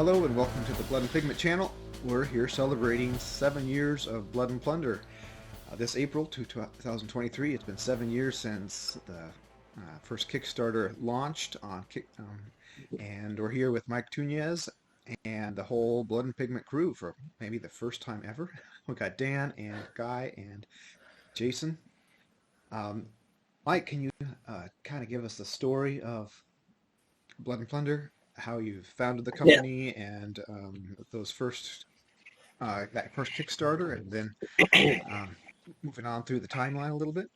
Hello and welcome to the Blood and Pigment channel. We're here celebrating 7 years of Blood and Plunder. This April 2023, it's been 7 years since the first Kickstarter launched on and we're here with Mike Tunez and the whole Blood and Pigment crew for maybe the first time ever. We got Dan and Guy and Jason. Mike, can you kind of give us the story of Blood and Plunder, how you founded the Yeah, company, and those first that first Kickstarter, and then um, moving on through the timeline a little bit?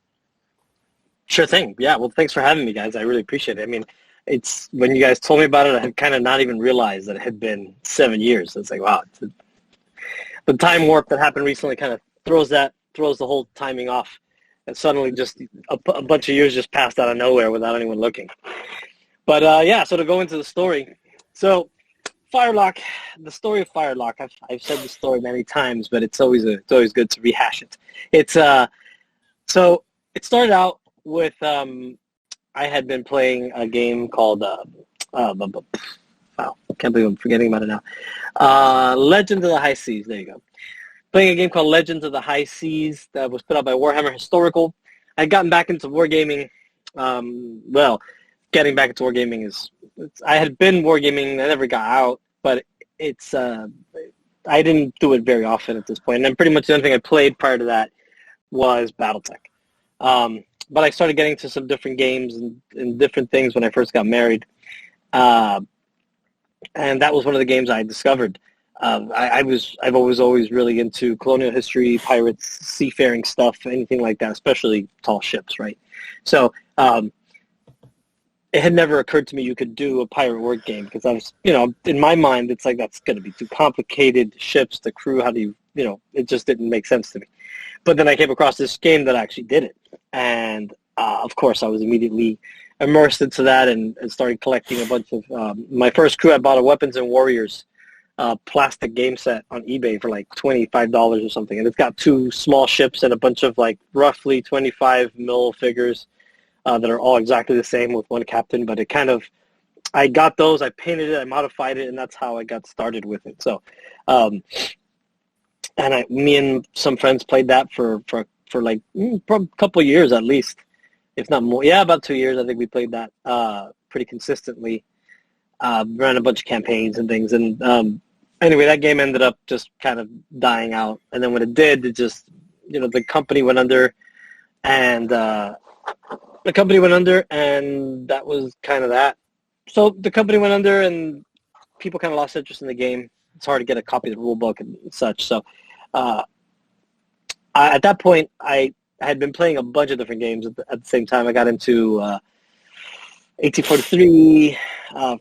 sure thing. Yeah, well, thanks for having me, guys. I really appreciate it. I mean, it's when you guys told me about it, I had kind of not even realized that it had been 7 years. It's like, wow, the time warp that happened recently kind of throws the whole timing off, and suddenly just a bunch of years just passed out of nowhere without anyone looking. But yeah, so to go into the story, so Firelock, the story of Firelock. I've said the story many times, but it's always good to rehash it. It's so it started out with I had been playing a game called wow, I can't believe I'm forgetting about it now. Legends of the High Seas. There you go. Playing a game called Legends of the High Seas that was put out by Warhammer Historical. I'd gotten back into wargaming. Well, getting back into wargaming I had been wargaming. I never got out, but it's I didn't do it very often at this point. And then pretty much the only thing I played prior to that was BattleTech. But I started getting to some different games and different things when I first got married. And that was one of the games I discovered. I've always really into colonial history, pirates, seafaring stuff, anything like that, especially tall ships, right? So it had never occurred to me you could do a pirate word game because I was, in my mind, it's like that's going to be too complicated. Ships, the crew, how do you, it just didn't make sense to me. But then I came across this game that actually did it. And, of course, I was immediately immersed into that and started collecting a bunch of my first crew. I bought a Weapons and Warriors plastic game set on eBay for like $25 or something. And it's got two small ships and a bunch of like roughly 25 mil figures that are all exactly the same with one captain. But I got those, I painted it, I modified it, and that's how I got started with it. So, me and some friends played that for like probably a couple of years at least, if not more. Yeah, about 2 years. I think we played that pretty consistently. Ran a bunch of campaigns and things. And anyway, that game ended up just kind of dying out. And then when it did, it just, the company went under, and that was kind of that. So the company went under, and people kind of lost interest in the game. It's hard to get a copy of the rule book and such. So at that point, I had been playing a bunch of different games at the same time. I got into 1843,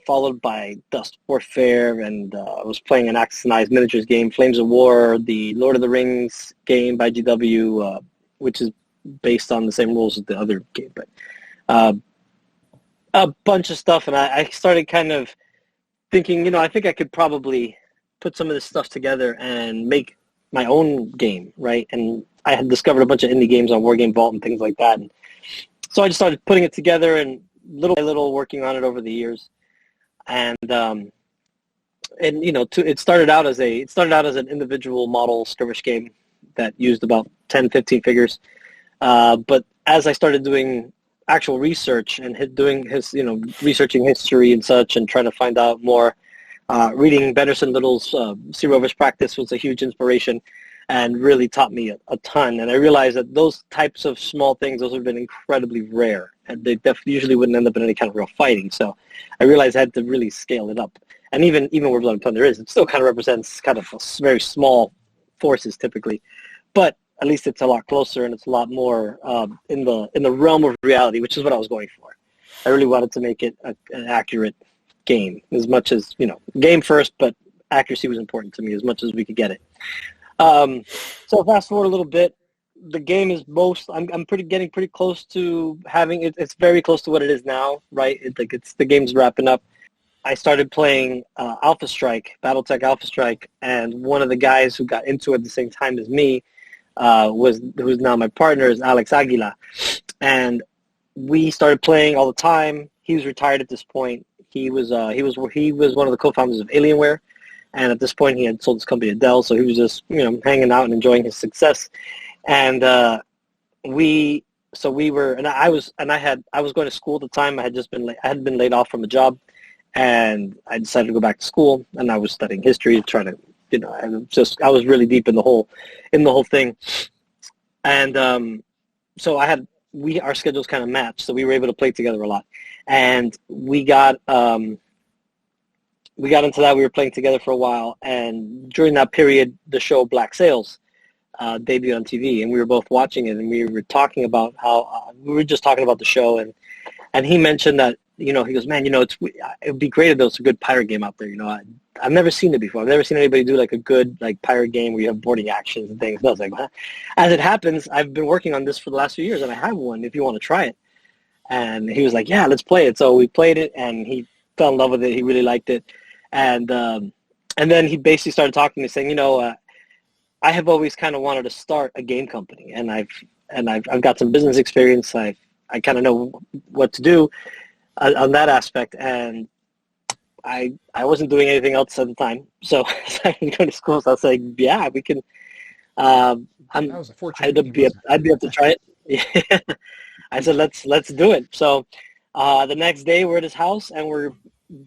followed by Dust Warfare, and I was playing an Axis and Eyes miniatures game, Flames of War, the Lord of the Rings game by GW, which is based on the same rules as the other game. But a bunch of stuff, and I started kind of thinking, I think I could probably put some of this stuff together and make my own game, right? And I had discovered a bunch of indie games on War Game Vault and things like that. And so I just started putting it together and little by little working on it over the years. And it started out as an individual model skirmish game that used about 10, 15 figures. But as I started doing actual research and researching history and such and trying to find out more, reading Benderson Little's Sea Rovers Practice was a huge inspiration and really taught me a ton. And I realized that those types of small things, those have been incredibly rare. And they usually wouldn't end up in any kind of real fighting. So I realized I had to really scale it up. And even where Blood and Plunder is, it still kind of represents kind of very small forces typically. But at least it's a lot closer and it's a lot more in the realm of reality, which is what I was going for. I really wanted to make it an accurate game as much as, game first, but accuracy was important to me as much as we could get it. So fast forward a little bit, the game is I'm getting pretty close to having it. It's very close to what it is now, right? The game's wrapping up. I started playing Alpha Strike, BattleTech Alpha Strike, and one of the guys who got into it at the same time as me who's now my partner is Alex Aguila, and we started playing all the time. He was retired at this point. He was one of the co-founders of Alienware, And at this point, he had sold his company to Dell, so he was just, hanging out and enjoying his success. And I was going to school at the time. I had been laid off from a job, and I decided to go back to school. And I was studying history, trying to, I was really deep in the whole thing. And so our schedules kind of matched, so we were able to play together a lot. And we got into that. We were playing together for a while, and during that period, the show Black Sails debuted on TV, and we were both watching it, and we were talking about how we were just talking about the show, and he mentioned that, he goes, man, it would be great if there was a good pirate game out there. I've never seen it before. I've never seen anybody do like a good pirate game where you have boarding actions and things. And I was like, huh? As it happens, I've been working on this for the last few years, and I have one if you want to try it. And he was like, yeah, let's play it. So we played it, and he fell in love with it. He really liked it. And then he basically started talking to me, saying, I have always kind of wanted to start a game company, and I've got some business experience. I kind of know what to do on that aspect, and I wasn't doing anything else at the time, so I was going to school. So I was like, yeah, we can. That was a fortunate. I'd be able to try it. I said, let's do it. So the next day, we're at his house, and we're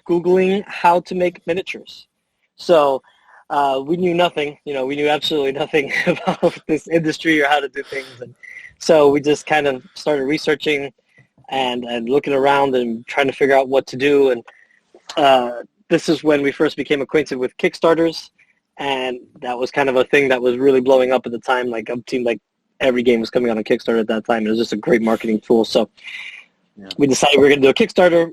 Googling how to make miniatures. So we knew nothing. We knew absolutely nothing about this industry or how to do things, and so we just kind of started researching and looking around and trying to figure out what to do. And this is when we first became acquainted with Kickstarters, and that was kind of a thing that was really blowing up at the time. Like, it seemed like every game was coming on a Kickstarter at that time. It was just a great marketing tool. So we decided we were going to do a Kickstarter.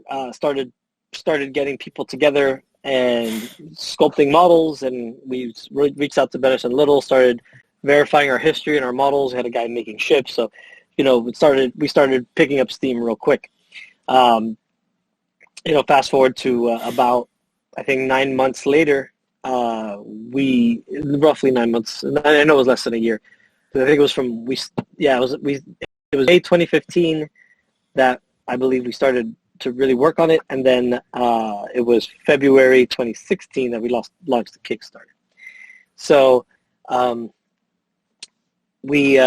Started getting people together and sculpting models, and we reached out to Bennis and Little, started verifying our history and our models. We had a guy making ships, so we started picking up steam real quick. Fast forward to about, I think, 9 months later, roughly 9 months. I know it was less than a year. I think it was it was May 2015 that I believe we started to really work on it, and then it was February 2016 that we launched the Kickstarter. So we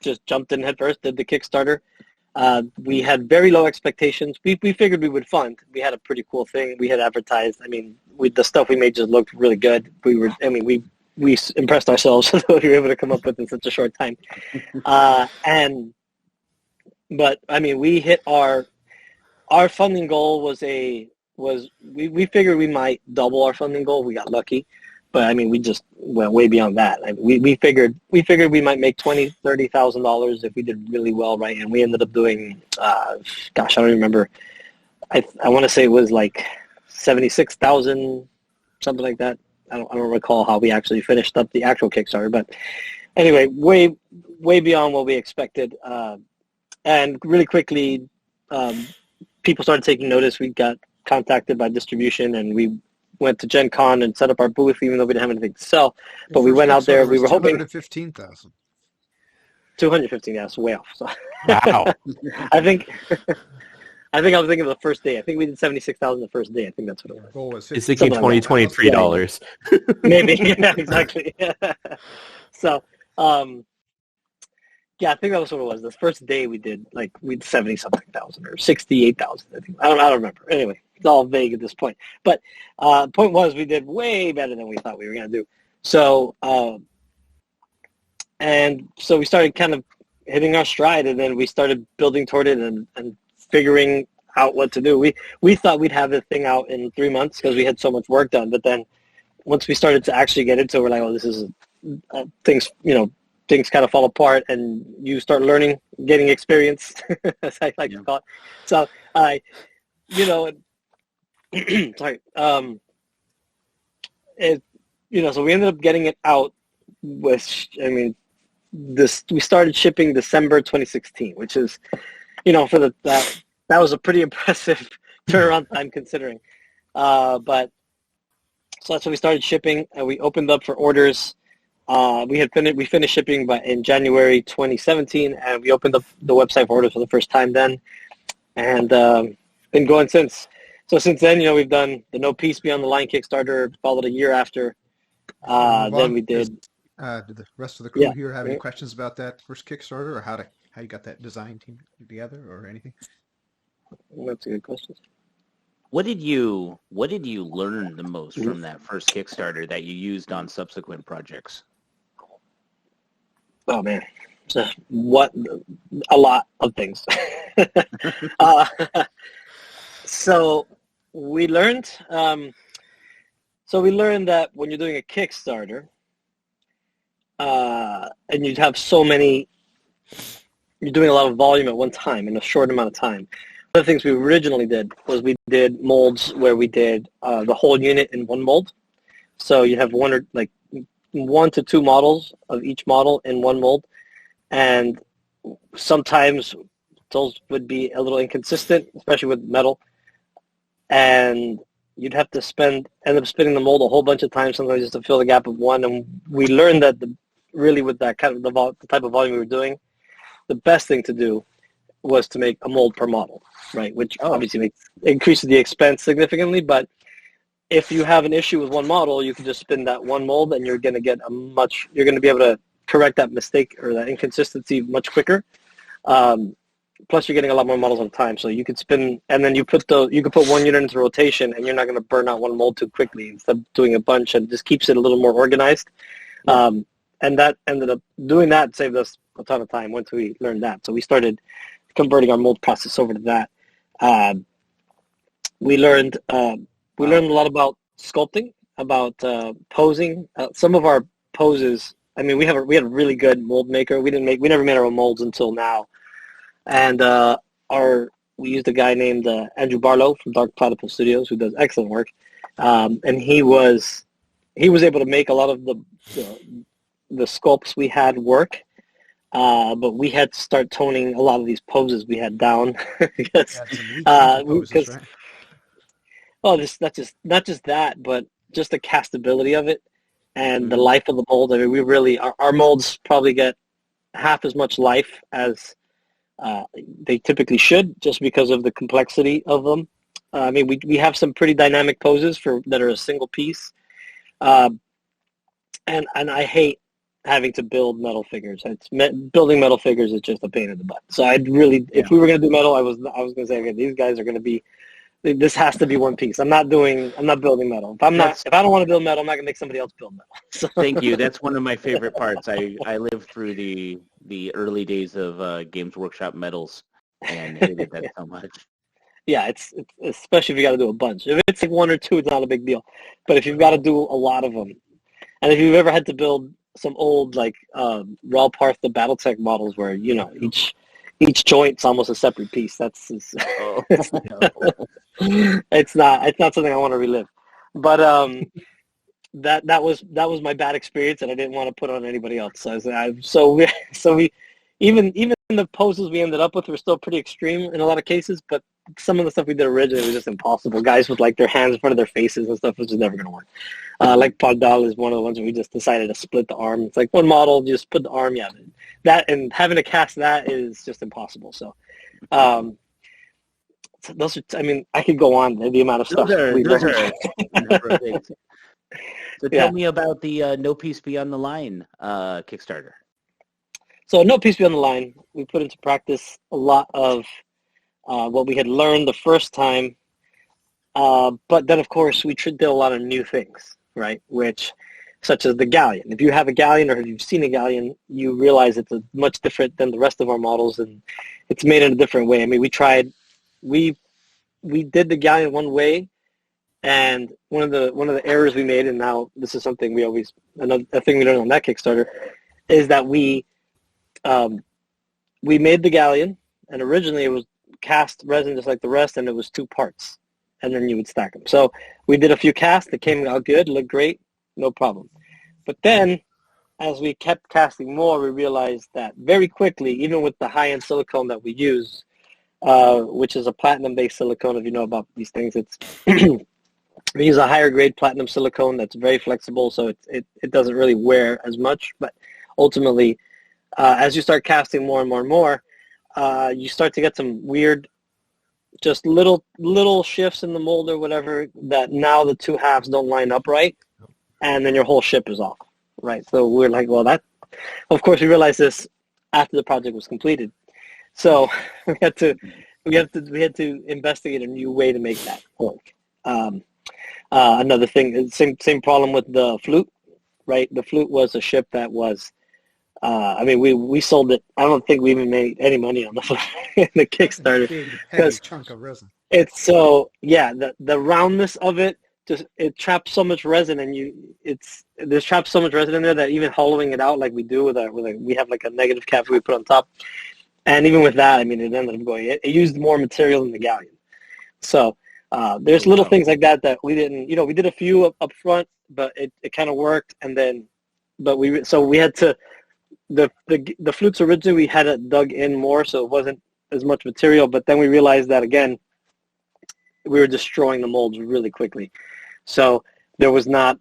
just jumped in head first, did the Kickstarter. We had very low expectations. We figured we would fund. We had a pretty cool thing. We had advertised. I mean, the stuff we made just looked really good. We impressed ourselves with what we were able to come up with in such a short time. But I mean, we hit our funding goal we figured we might double our funding goal. We got lucky, but I mean, we just went way beyond that. I mean, we figured we might make $20,000-$30,000 if we did really well, right? And we ended up doing, I don't remember. I want to say it was like 76,000, something like that. I don't recall how we actually finished up the actual Kickstarter, but anyway, way beyond what we expected. And really quickly, people started taking notice. We got contacted by distribution, and we went to Gen Con and set up our booth, even though we didn't have anything to sell. But we went out there. We were hoping 215,000. 215. Yeah, that's way off. So Wow. I think I was thinking of the first day. I think we did 76,000 the first day. I think that's what it was. Goal was It's thinking $23. Maybe. Yeah, exactly. So. Yeah, I think that was what it was. The first day we did 70-something thousand or 68,000. I think. I don't remember. Anyway, it's all vague at this point. But the point was, we did way better than we thought we were going to do. So, so we started kind of hitting our stride, and then we started building toward it and figuring out what to do. We thought we'd have the thing out in 3 months because we had so much work done. But then once we started to actually get into it, we're like, oh, this is things kind of fall apart, and you start learning, getting experience, as I like to call it. So sorry. So we ended up getting it out with, we started shipping December 2016, which is, that was a pretty impressive turnaround time considering. But so that's when we started shipping, and we opened up for orders. We finished shipping in January 2017, and we opened up the website for orders for the first time then, and been going since. So since then, we've done the No Peace Beyond the Line Kickstarter, followed a year after. Then we did. Did the rest of the crew Yeah. here have any questions about that first Kickstarter, or how you got that design team together, or anything? That's a good question. What did you learn the most from that first Kickstarter that you used on subsequent projects? Oh man, so a lot of things. So we learned that when you're doing a Kickstarter, and you'd have you're doing a lot of volume at one time in a short amount of time. One of the things we originally did was we did molds where we did the whole unit in one mold. So you have one to two models of each model in one mold, and sometimes those would be a little inconsistent, especially with metal, and you'd have to end up spinning the mold a whole bunch of times sometimes just to fill the gap of one. And we learned that really with that kind of the type of volume we were doing, the best thing to do was to make a mold per model, right? Which obviously increases the expense significantly, but if you have an issue with one model, you can just spin that one mold and you're going to get you're going to be able to correct that mistake or that inconsistency much quicker. Plus you're getting a lot more models at a time. So you could spin, and then you could put one unit into rotation and you're not going to burn out one mold too quickly instead of doing a bunch, and just keeps it a little more organized. And that ended up doing that saved us a ton of time once we learned that. So we started converting our mold process over to that. We learned a lot about sculpting, about posing. Some of our poses, I mean, we had a really good mold maker. We never made our own molds until now. And we used a guy named Andrew Barlow from Dark Platypus Studios, who does excellent work. And he was able to make a lot of the sculpts we had work. But we had to start toning a lot of these poses we had down because not just that, but just the castability of it and the life of the mold. I mean, we really our molds probably get half as much life as they typically should, just because of the complexity of them. I mean, we have some pretty dynamic poses that are a single piece, and I hate having to build metal figures. Building metal figures is just a pain in the butt. So if we were going to do metal, I was going to say, okay, these guys are going to be. This has to be one piece. I'm not building metal. If I don't want to build metal, I'm not going to make somebody else build metal. So. Thank you. That's one of my favorite parts. I lived through the early days of Games Workshop metals and hated that so much. Yeah, it's especially if you got to do a bunch. If it's like one or two, it's not a big deal. But if you've got to do a lot of them, and if you've ever had to build some old Ralparth the BattleTech models where each joint's almost a separate piece, it's not something I want to relive. But that was my bad experience, and I didn't want to put on anybody else. So we even the poses we ended up with were still pretty extreme in a lot of cases, but some of the stuff we did originally was just impossible. Guys with their hands in front of their faces and stuff was just never going to work. Like Pardal is one of the ones where we just decided to split the arm. It's like one model, just put the arm. Yeah, that, and having to cast that is just impossible. So, those are. I mean, I could go on the amount of stuff. Those are a number of things. So tell me about the No Peace Beyond the Line Kickstarter. So No Peace Beyond the Line, we put into practice a lot of what we had learned the first time, but then of course we did a lot of new things, right? Such as the galleon. If you have a galleon, or if you've seen a galleon, you realize it's much different than the rest of our models, and it's made in a different way. I mean, we did the galleon one way, and one of the errors we made, and now this is something a thing we learned on that Kickstarter, is that we made the galleon, and originally it was cast resin just like the rest, and it was two parts, and then you would stack them. So we did a few casts that came out good, looked great, no problem. But then as we kept casting more, we realized that very quickly, even with the high-end silicone that we use, which is a platinum-based silicone, if you know about these things, it's we use a higher grade platinum silicone that's very flexible, so it doesn't really wear as much. But ultimately, as you start casting more and more and more, you start to get some weird just little shifts in the mold or whatever that now the two halves don't line up right, and then your whole ship is off, right? So we're like, well, that. Of course, we realized this after the project was completed, so we had to investigate a new way to make that work. Another thing, same problem with the flute, right? The flute was a ship that was. I mean, we sold it. I don't think we even made any money on the flute in the Kickstarter. Big, heavy chunk of resin. It's so the roundness of it it traps so much resin, and there's traps so much resin in there that even hollowing it out like we do we have like a negative cap we put on top, and even with that, I mean, it ended up going. It used more material than the galleon. So there's little things like that we didn't. We did a few up front, but it kind of worked, and then we had to the flutes originally we had it dug in more, so it wasn't as much material, but then we realized that again we were destroying the molds really quickly, so there was not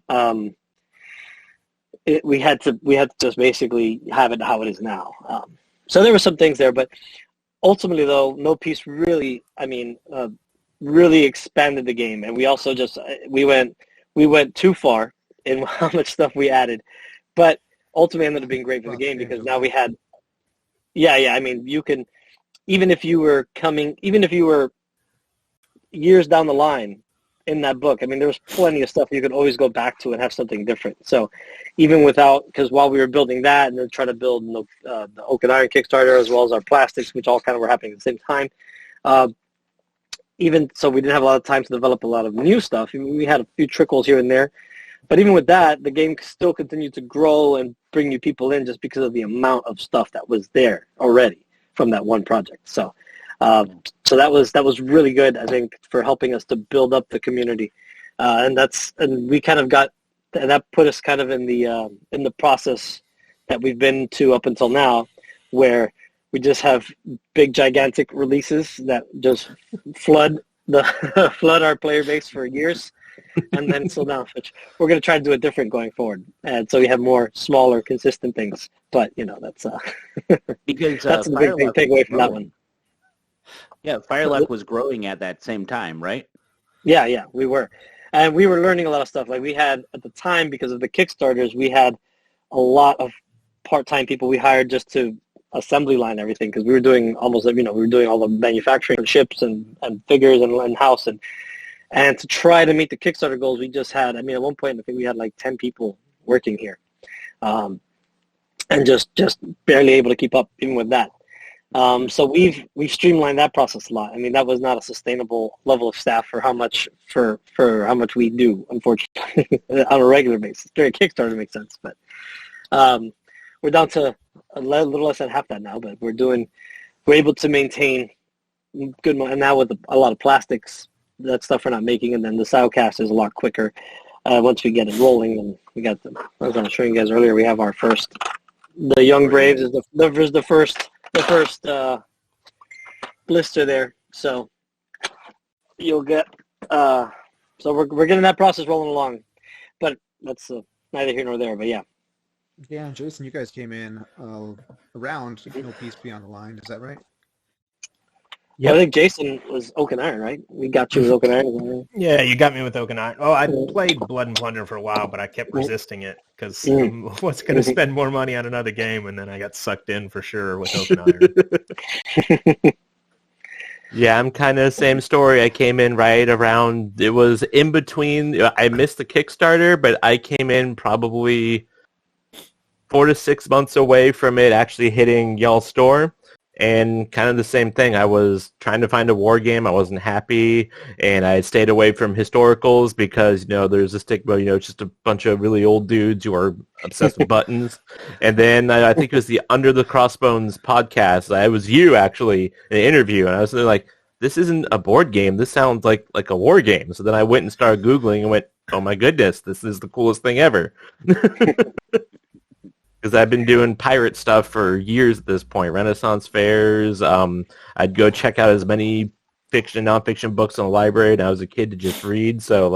we had to just basically have it how it is now. So there were some things there, but ultimately though, no piece really really expanded the game, and we also just we went too far in how much stuff we added, but ultimately ended up being great for the game because now we had I mean, you can even if you were years down the line in that book, I mean, there was plenty of stuff you could always go back to and have something different. So even because while we were building that and then trying to build the Oak and Iron Kickstarter as well as our plastics, which all kind of were happening at the same time, even so we didn't have a lot of time to develop a lot of new stuff. We had a few trickles here and there. But even with that, the game still continued to grow and bring new people in just because of the amount of stuff that was there already from that one project. So so that was really good, I think, for helping us to build up the community. And we kind of got, and that put us kind of in the process that we've been to up until now, where we just have big, gigantic releases that just flood our player base for years. And then slow down, which we're going to try to do it different going forward, and so we have more smaller, consistent things. But that's because that's the big thing takeaway from that one. Yeah, Firelock was growing at that same time, right? Yeah, we were, and we were learning a lot of stuff. Like we had at the time, because of the Kickstarters, we had a lot of part-time people we hired just to assembly line everything, because we were doing we were doing all the manufacturing of ships and figures and house and to try to meet the Kickstarter goals, we just had, at one point, I think we had like 10 people working here. And just barely able to keep up even with that. So we've streamlined that process a lot. I mean, that was not a sustainable level of staff for how much how much we do, unfortunately, on a regular basis. During Kickstarter, it makes sense. But we're down to a little less than half that now, but we're able to maintain good, and now with a lot of plastics, that stuff we're not making, and then the Silecast is a lot quicker once we get it rolling. And we got I was going to show you guys earlier, we have our first, the Young Braves is the first blister there. So you'll get, so we're getting that process rolling along, but that's neither here nor there, but yeah. Yeah, and Jason, you guys came in around No Peace Beyond the Line, is that right? Yeah, I think Jason was Oak and Iron, right? We got you with Oak and Iron. Yeah, you got me with Oak and Iron. Oh, I played Blood and Plunder for a while, but I kept resisting it because I was going to spend more money on another game, and then I got sucked in for sure with Oak and Iron. Yeah, I'm kind of the same story. I came in right around, it was in between. I missed the Kickstarter, but I came in probably 4 to 6 months away from it actually hitting y'all's store. And kind of the same thing. I was trying to find a war game. I wasn't happy, and I stayed away from historicals because, there's a stigma, it's just a bunch of really old dudes who are obsessed with buttons. And then I think it was the Under the Crossbones podcast. It was you, actually, in an interview, and I was like, this isn't a board game. This sounds like a war game. So then I went and started Googling and went, oh my goodness, this is the coolest thing ever. Because I've been doing pirate stuff for years at this point, Renaissance fairs. I'd go check out as many fiction and nonfiction books in the library, and I was a kid to just read. So,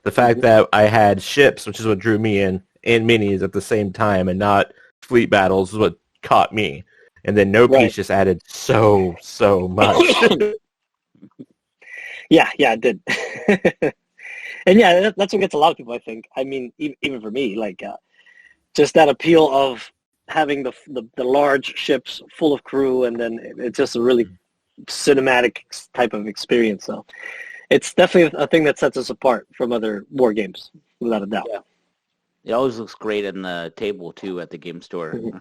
the fact that I had ships, which is what drew me in, and minis at the same time, and not fleet battles, is what caught me. And then No Peace just added so much. Yeah, I did. And yeah, that's what gets a lot of people, I think. I mean, even for me, like just that appeal of having the large ships full of crew, and then it's just a really cinematic type of experience. So it's definitely a thing that sets us apart from other war games, without a doubt. Yeah. It always looks great on the table too at the game store. Mhm.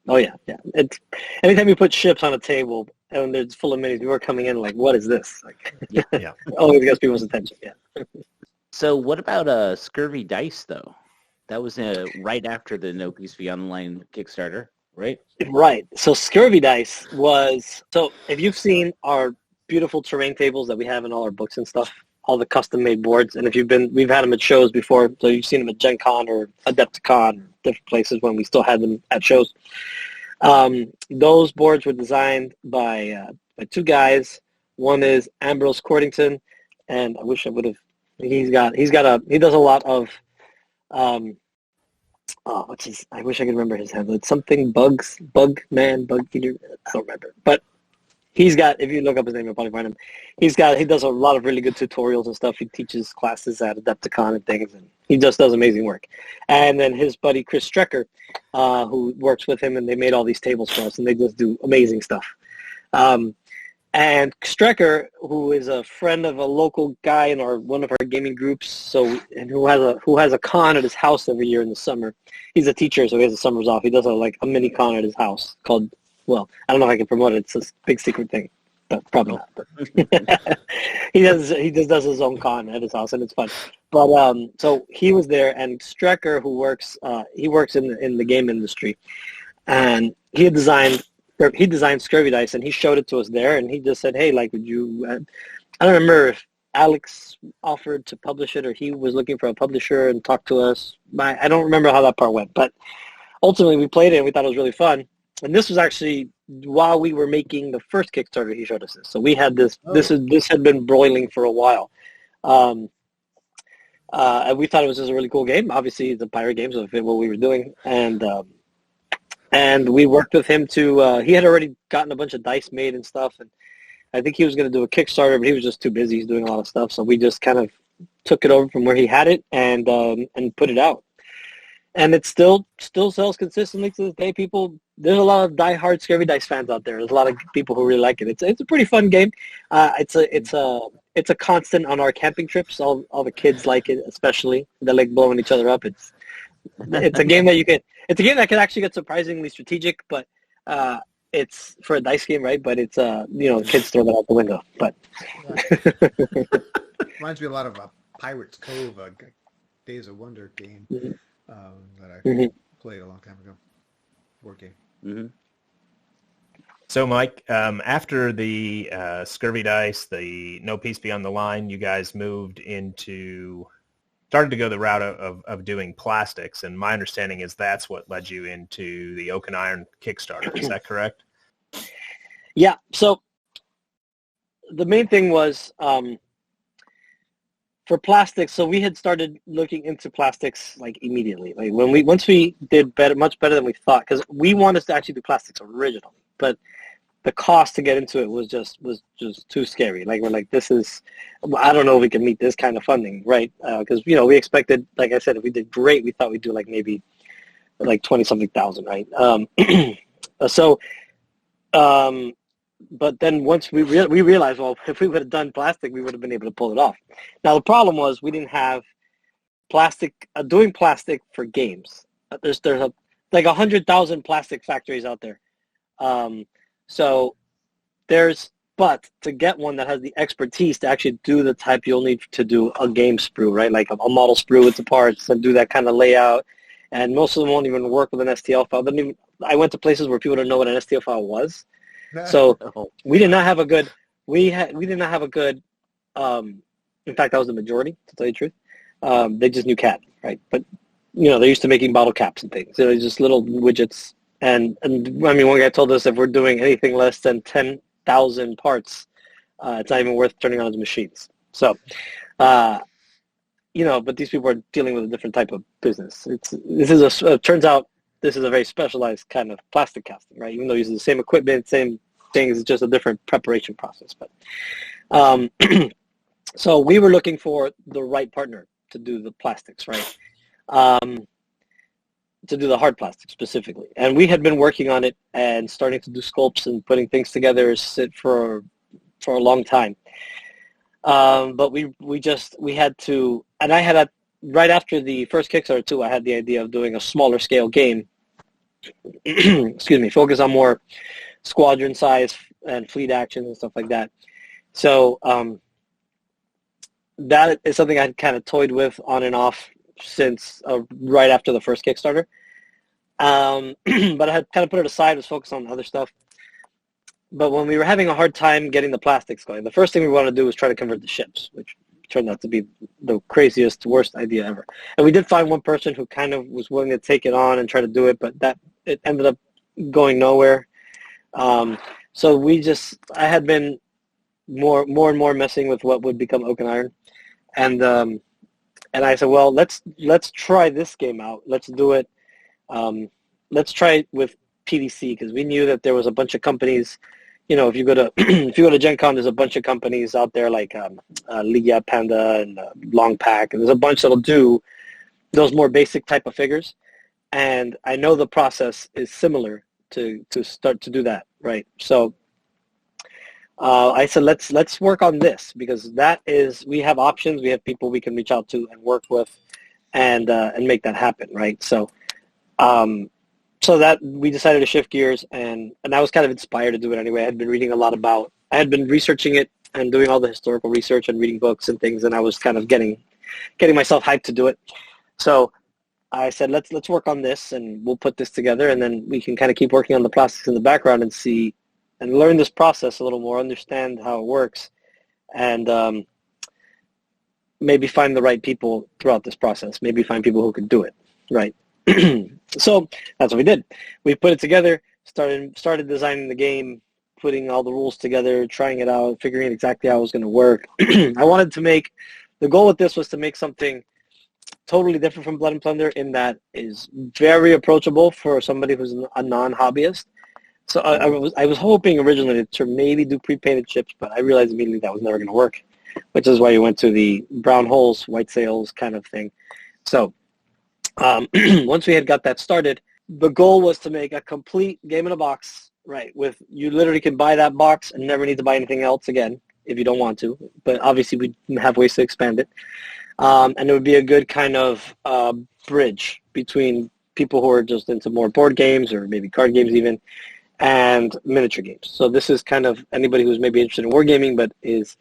Oh yeah. It's anytime you put ships on a table and it's full of minis, people are coming in like, "What is this?" Like, Yeah. always gets people's attention. Yeah. So what about Scurvy Dice though? That was right after the No Peace Beyond the Line Kickstarter, right? Right. So Scurvy Dice was, so if you've seen our beautiful terrain tables that we have in all our books and stuff, all the custom made boards, and if you've been, we've had them at shows before, so you've seen them at Gen Con or Adepticon, different places when we still had them at shows. Those boards were designed by two guys. One is Ambrose Cordington, and I wish I would have, he does a lot of, I wish I could remember his handle. It's something Bug Eater. I don't remember. But he's got, if you look up his name, you'll probably find him. He does a lot of really good tutorials and stuff. He teaches classes at Adepticon and things, and he just does amazing work. And then his buddy Chris Strecker, who works with him, and they made all these tables for us, and they just do amazing stuff. And Strecker, who is a friend of a local guy in one of our gaming groups, and who has a con at his house every year in the summer. He's a teacher, so he has the summers off. He does a mini con at his house called, well, I don't know if I can promote it. It's a big secret thing, but probably not. But he just does his own con at his house, and it's fun. But so he was there, and Strecker, who works in the game industry, and he designed Scurvy Dice, and he showed it to us there, and he just said, "Hey, like, would you?" I don't remember if Alex offered to publish it or he was looking for a publisher and talked to us. I don't remember how that part went, but ultimately we played it and we thought it was really fun. And this was actually while we were making the first Kickstarter. He showed us this, so we had this. Oh. This had been broiling for a while, and we thought it was just a really cool game. Obviously, the pirate games of what we were doing, and we worked with him to, he had already gotten a bunch of dice made and stuff, and I think he was going to do a Kickstarter, but he was just too busy. He's doing a lot of stuff, so we just kind of took it over from where he had it and put it out. And it still sells consistently to this day. There's a lot of diehard Scurvy Dice fans out there. There's a lot of people who really like it. It's a pretty fun game. It's a constant on our camping trips. All the kids like it, especially. They like blowing each other up. It's a game that it's a game that can actually get surprisingly strategic, but it's for a dice game, right? But it's kids throw that out the window. But reminds me a lot of Pirates Cove, a Days of Wonder game that I played a long time ago. Board game. Mm-hmm. So, Mike, after the Scurvy Dice, the No Peace Beyond the Line, you guys started to go the route of doing plastics, and my understanding is that's what led you into the Oak and Iron Kickstarter. Is that correct? Yeah. So the main thing was for plastics. So we had started looking into plastics like immediately. Like once we did much better than we thought, because we wanted to actually do plastics originally, but the cost to get into it was just too scary. Like, we're like, I don't know if we can meet this kind of funding, right? Because we expected, like I said, if we did great, we thought we'd do like maybe like 20-something thousand, right? But then once we realized, well, if we would have done plastic, we would have been able to pull it off. Now the problem was we didn't have plastic doing plastic for games. There's like 100,000 plastic factories out there. So but to get one that has the expertise to actually do the type you'll need to do a game sprue, right? Like a model sprue with the parts and do that kind of layout. And most of them won't even work with an STL file. I went to places where people don't know what an STL file was. So we did not have a good, in fact, that was the majority, to tell you the truth. They just knew CAD, right? But, they're used to making bottle caps and things. Just little widgets. And I mean, one guy told us if we're doing anything less than 10,000 parts, it's not even worth turning on his machines. So, but these people are dealing with a different type of business. Turns out this is a very specialized kind of plastic casting, right? Even though using the same equipment, same things, it's just a different preparation process. But Um, so we were looking for the right partner to do the plastics, right? To do the hard plastic specifically. And we had been working on it and starting to do sculpts and putting things together for a long time. But we had to, and I had right after the first Kickstarter too, I had the idea of doing a smaller scale game, excuse me, focus on more squadron size and fleet actions and stuff like that. So that is something I had kind of toyed with on and off since right after the first Kickstarter. But I had kind of put it aside, was focused on other stuff. But when we were having a hard time getting the plastics going, the first thing we wanted to do was try to convert the ships, which turned out to be the craziest, worst idea ever. And we did find one person who kind of was willing to take it on and try to do it, but it ended up going nowhere. So I had been more and more messing with what would become Oak and Iron. And I said, well, let's try this game out. Let's do it. Let's try it with PDC, because we knew that there was a bunch of companies. You know, if you go to Gen Con, there's a bunch of companies out there like Liga, Panda, and Long Pack, and there's a bunch that'll do those more basic type of figures. And I know the process is similar to start to do that, right? So I said, let's work on this, because we have options, we have people we can reach out to and work with, and make that happen, right? So so that we decided to shift gears, and I was kind of inspired to do it anyway. I had been reading a lot I had been researching it and doing all the historical research and reading books and things, and I was kind of getting myself hyped to do it. So I said, let's work on this, and we'll put this together, and then we can kind of keep working on the plastics in the background and see and learn this process a little more, understand how it works, and maybe find the right people throughout this process, maybe find people who could do it, right? So that's what we did. We put it together, started designing the game, putting all the rules together, trying it out, figuring out exactly how it was going to work. The goal with this was to make something totally different from Blood and Plunder, in that is very approachable for somebody who's a non-hobbyist. So I was hoping originally to maybe do pre-painted ships, but I realized immediately that was never going to work, which is why you went to the brown hulls, white sails kind of thing. So once we had got that started, the goal was to make a complete game in a box, right? You literally can buy that box and never need to buy anything else again if you don't want to. But obviously we have ways to expand it. And it would be a good kind of bridge between people who are just into more board games, or maybe card games even, and miniature games. So this is kind of anybody who's maybe interested in wargaming but is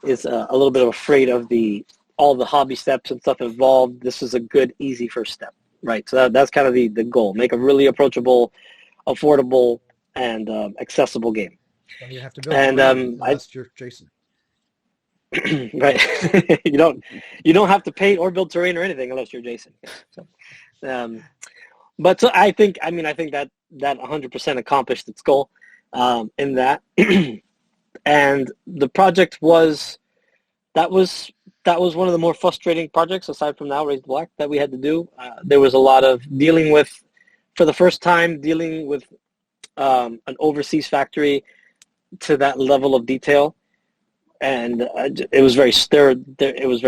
a little bit afraid of all the hobby steps and stuff involved. This is a good, easy first step, right? So that's kind of the goal. Make a really approachable, affordable, and accessible game. Well, you have to build unless you're Jason. Right. You don't have to paint or build terrain or anything unless you're Jason. So, but so I think that 100% accomplished its goal in that. And the project was one of the more frustrating projects, aside from now Raised Black, that we had to do. There was a lot of dealing with an overseas factory to that level of detail, and it was very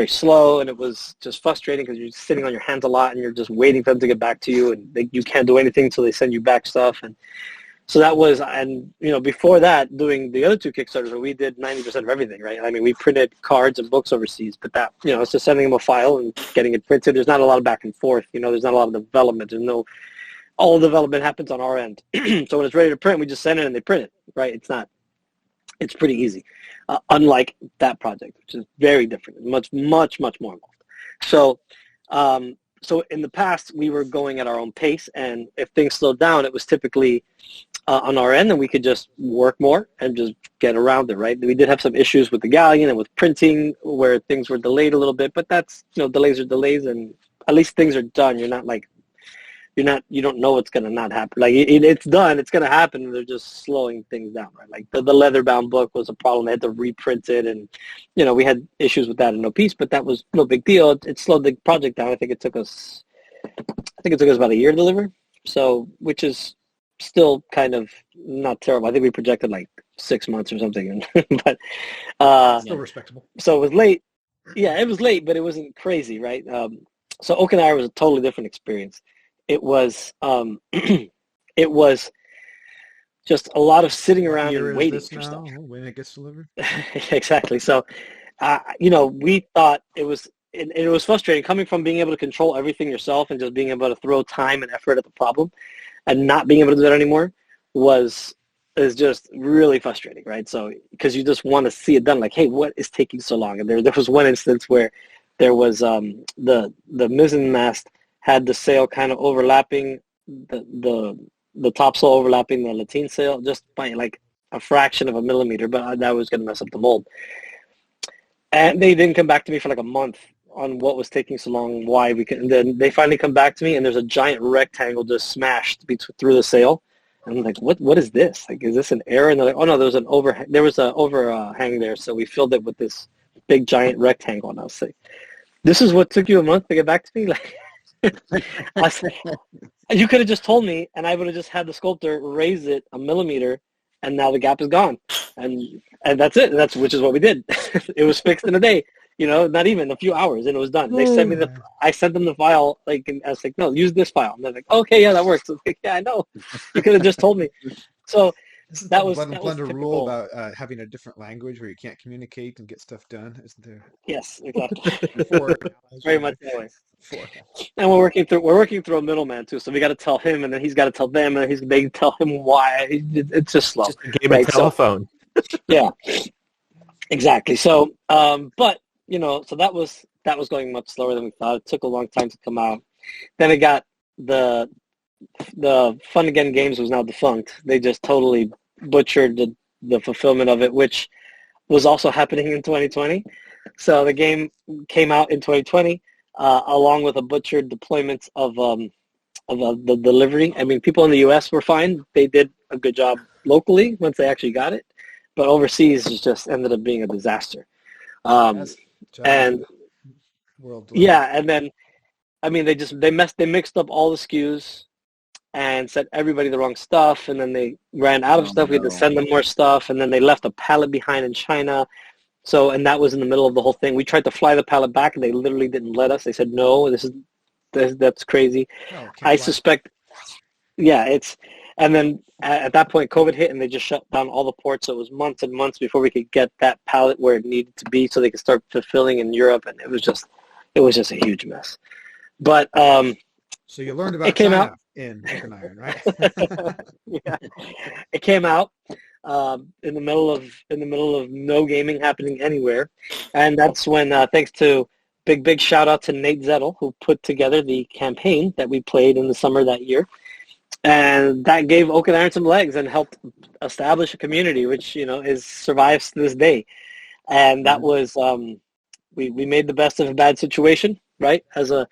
slow, and it was just frustrating because you're sitting on your hands a lot, and you're just waiting for them to get back to you, and you can't do anything until they send you back stuff. And so that was, and before that, doing the other two Kickstarters where we did 90% of everything, right? I mean, we printed cards and books overseas, but that, it's just sending them a file and getting it printed. There's not a lot of back and forth, there's not a lot of development. All development happens on our end. So when it's ready to print, we just send it and they print it, right? It's pretty easy. Unlike that project, which is very different, much more involved. So in the past, we were going at our own pace, and if things slowed down, it was typically on our end, and we could just work more and just get around it, right? We did have some issues with the galleon and with printing where things were delayed a little bit, but that's, delays are delays, and at least things are done. You don't know what's going to not happen. Like, it's done, it's going to happen, and they're just slowing things down, right? Like, the leather-bound book was a problem. They had to reprint it, and, we had issues with that in No Peace, but that was no big deal. It slowed the project down. I think it took us about a year to deliver, so, which is still kind of not terrible. I think we projected like 6 months or something. But Still respectable. so it was late. Yeah, it was late, but it wasn't crazy, right? So Okinawa was a totally different experience. It was it was just a lot of sitting What around year and is waiting this for now? stuff. When it gets delivered? Exactly. So, we thought it was, and it was frustrating coming from being able to control everything yourself and just being able to throw time and effort at the problem, and not being able to do that anymore is just really frustrating, right? So, because you just want to see it done. Like, hey, what is taking so long? And there was one instance where there was the mizzen mast had the sail kind of overlapping the topsail overlapping the lateen sail just by like a fraction of a millimeter, but that was going to mess up the mold. And they didn't come back to me for like a month on what was taking so long, why we could. And then they finally come back to me, and there's a giant rectangle just smashed through the sail. And I'm like, what is this? Like, is this an error? And they're like, oh no, there was an overhang there, so we filled it with this big giant rectangle. And I was like, this is what took you a month to get back to me? Like, I said, you could have just told me, and I would have just had the sculptor raise it a millimeter, and now the gap is gone, and that's it. Which is what we did. It was fixed in a day, not even a few hours, and it was done. They sent me I sent them the file, like, and I was like, no, use this file, and they're like, okay, yeah, that works. I was like, yeah, I know. You could have just told me. So Isn't that the was Blood and that was Plunder rule typical. about having a different language where you can't communicate and get stuff done? Isn't there? Yes, exactly. Before, Very much that way. Before. And we're working through a middleman too, so we got to tell him, and then he's got to tell them, and they tell him why. It's just slow. Just a game right? of telephone. Yeah, exactly. So, but so that was going much slower than we thought. It took a long time to come out. Then it got the Fun Again Games was now defunct. They just totally butchered the fulfillment of it, which was also happening in 2020. So the game came out in 2020, along with a butchered deployment of the delivery. I mean, people in the U.S. were fine. They did a good job locally once they actually got it, but overseas it just ended up being a disaster. And world yeah, and then I mean they mixed up all the SKUs and sent everybody the wrong stuff, and then they ran out of stuff. We had to send them more stuff, and then they left a pallet behind in China. So, and that was in the middle of the whole thing. We tried to fly the pallet back, and they literally didn't let us. They said, no, that's crazy. I suspect, yeah, and then at that point, COVID hit, and they just shut down all the ports. So it was months and months before we could get that pallet where it needed to be so they could start fulfilling in Europe, and it was just a huge mess. But so you learned about it came China out in Open Iron, right? Yeah, it came out in the middle of no gaming happening anywhere, and that's when thanks to big shout out to Nate Zettel, who put together the campaign that we played in the summer that year, and that gave Open Iron some legs and helped establish a community which survives to this day. And that was we made the best of a bad situation, right? As the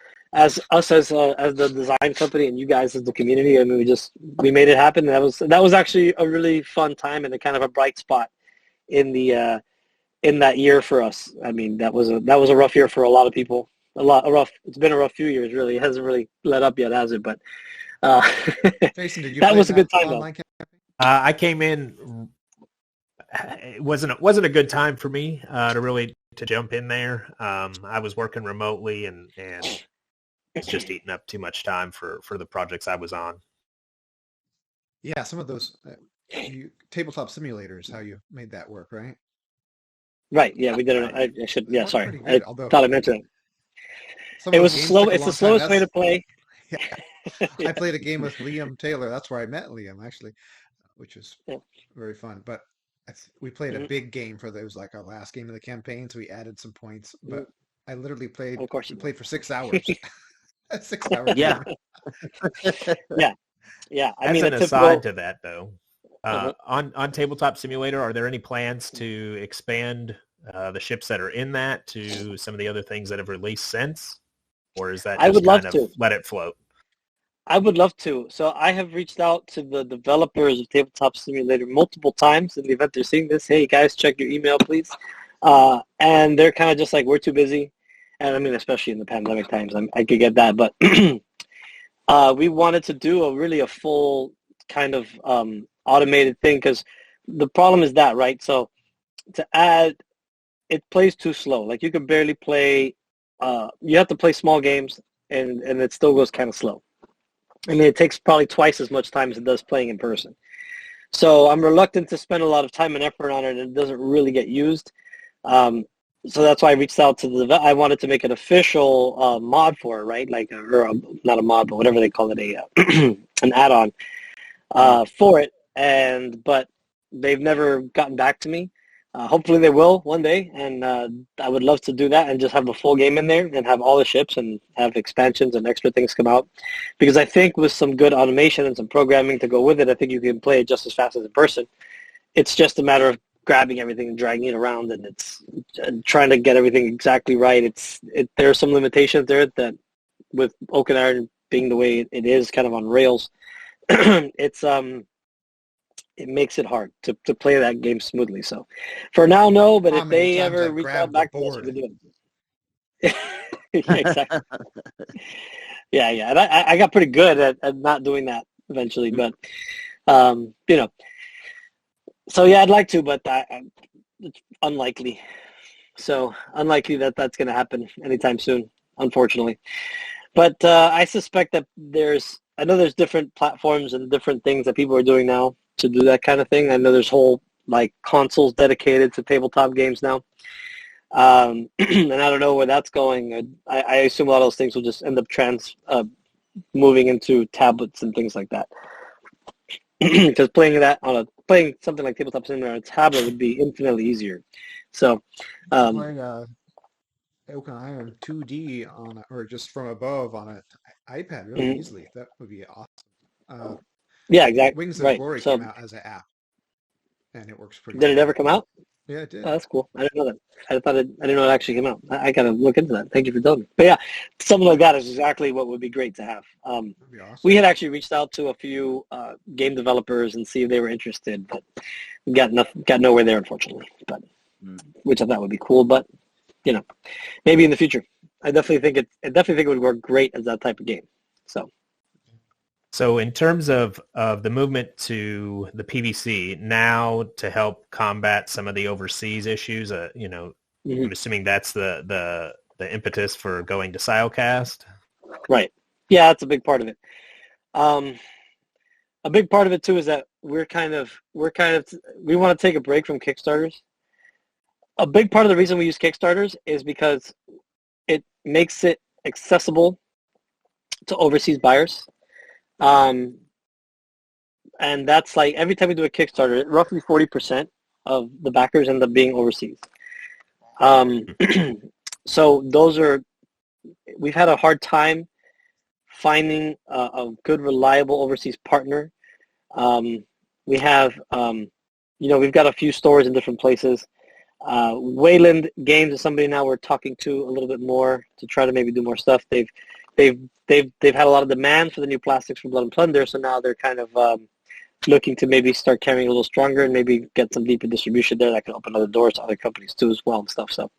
design company and you guys as the community. I mean, we made it happen. That was actually a really fun time and a kind of a bright spot in that year for us. I mean, that was a rough year for a lot of people. It's been a rough few years, really. It hasn't really let up yet, has it? But Jason, did you that play was a good time though. campaign? I came in. It wasn't a good time for me to jump in there. I was working remotely and it's just eating up too much time for the projects I was on. Yeah, some of those tabletop simulators, how you made that work, right? Right. Yeah, we did it. I should. Yeah, sorry. Good, I thought I mentioned it. It was slow. It's the slowest way to play. Yeah. I played a game with Liam Taylor. That's where I met Liam, actually, which was very fun. But we played a big game for those, like our last game of the campaign, so we added some points. But I literally played. Of course, we played for 6 hours. 6 hours. Yeah. Yeah. I As mean, an aside to that, though, on Tabletop Simulator, are there any plans to expand the ships that are in that to some of the other things that have released since, or is that just I would love kind to of let it float? I would love to. So I have reached out to the developers of Tabletop Simulator multiple times in the event they're seeing this. Hey, guys, check your email, please. And they're kind of just like, we're too busy. And I mean, especially in the pandemic times, I could get that. But we wanted to do a full kind of automated thing because the problem is that, right? So to add, it plays too slow. Like you can barely play. You have to play small games, and it still goes kind of slow. I mean, it takes probably twice as much time as it does playing in person. So I'm reluctant to spend a lot of time and effort on it, and it doesn't really get used. So that's why I reached out to I wanted to make an official mod for it, right? Like, not a mod, but whatever they call it, an add-on for it. But they've never gotten back to me. Hopefully they will one day, and I would love to do that and just have the full game in there and have all the ships and have expansions and extra things come out. Because I think with some good automation and some programming to go with it, I think you can play it just as fast as in person. It's just a matter of grabbing everything and dragging it around, and it's trying to get everything exactly right. There are some limitations there that, with Oak and Iron being the way it is, kind of on rails, it makes it hard to play that game smoothly. So for now, no, but if they ever reach out back to us, we can do it. Yeah, exactly. Yeah. And I got pretty good at not doing that eventually, but, so yeah, I'd like to, but it's unlikely. So unlikely that that's going to happen anytime soon, unfortunately. But I suspect that I know there's different platforms and different things that people are doing now to do that kind of thing. I know there's whole consoles dedicated to tabletop games now. And I don't know where that's going. I assume a lot of those things will just end up moving into tablets and things like that. Because playing something like Tabletop Simulator on a tablet would be infinitely easier. So playing Oak and Iron 2D or just from above on an iPad really easily. That would be awesome. Yeah, exactly. Wings of Glory came out as an app, and it works pretty. Did it ever come out? Yeah, it did. Oh, that's cool. I didn't know that. I didn't know it actually came out. I gotta look into that. Thank you for telling me. But yeah, something like that is exactly what would be great to have. That'd be awesome. We had actually reached out to a few game developers and see if they were interested, but got nowhere there, unfortunately. But which I thought would be cool. But maybe in the future. I definitely think it would work great as that type of game. So in terms of the movement to the PVC now to help combat some of the overseas issues, I'm assuming that's the impetus for going to Silecast. Right. Yeah, that's a big part of it. A big part of it too is that we want to take a break from Kickstarters. A big part of the reason we use Kickstarters is because it makes it accessible to overseas buyers. And that's every time we do a Kickstarter, roughly 40% of the backers end up being overseas. So we've had a hard time finding a good, reliable overseas partner. We have, we've got a few stores in different places. Wayland Games is somebody now we're talking to a little bit more to try to maybe do more stuff. They've had a lot of demand for the new plastics from Blood Plunder, so now they're kind of looking to maybe start carrying a little stronger and maybe get some deeper distribution there that can open other doors to other companies too as well and stuff. So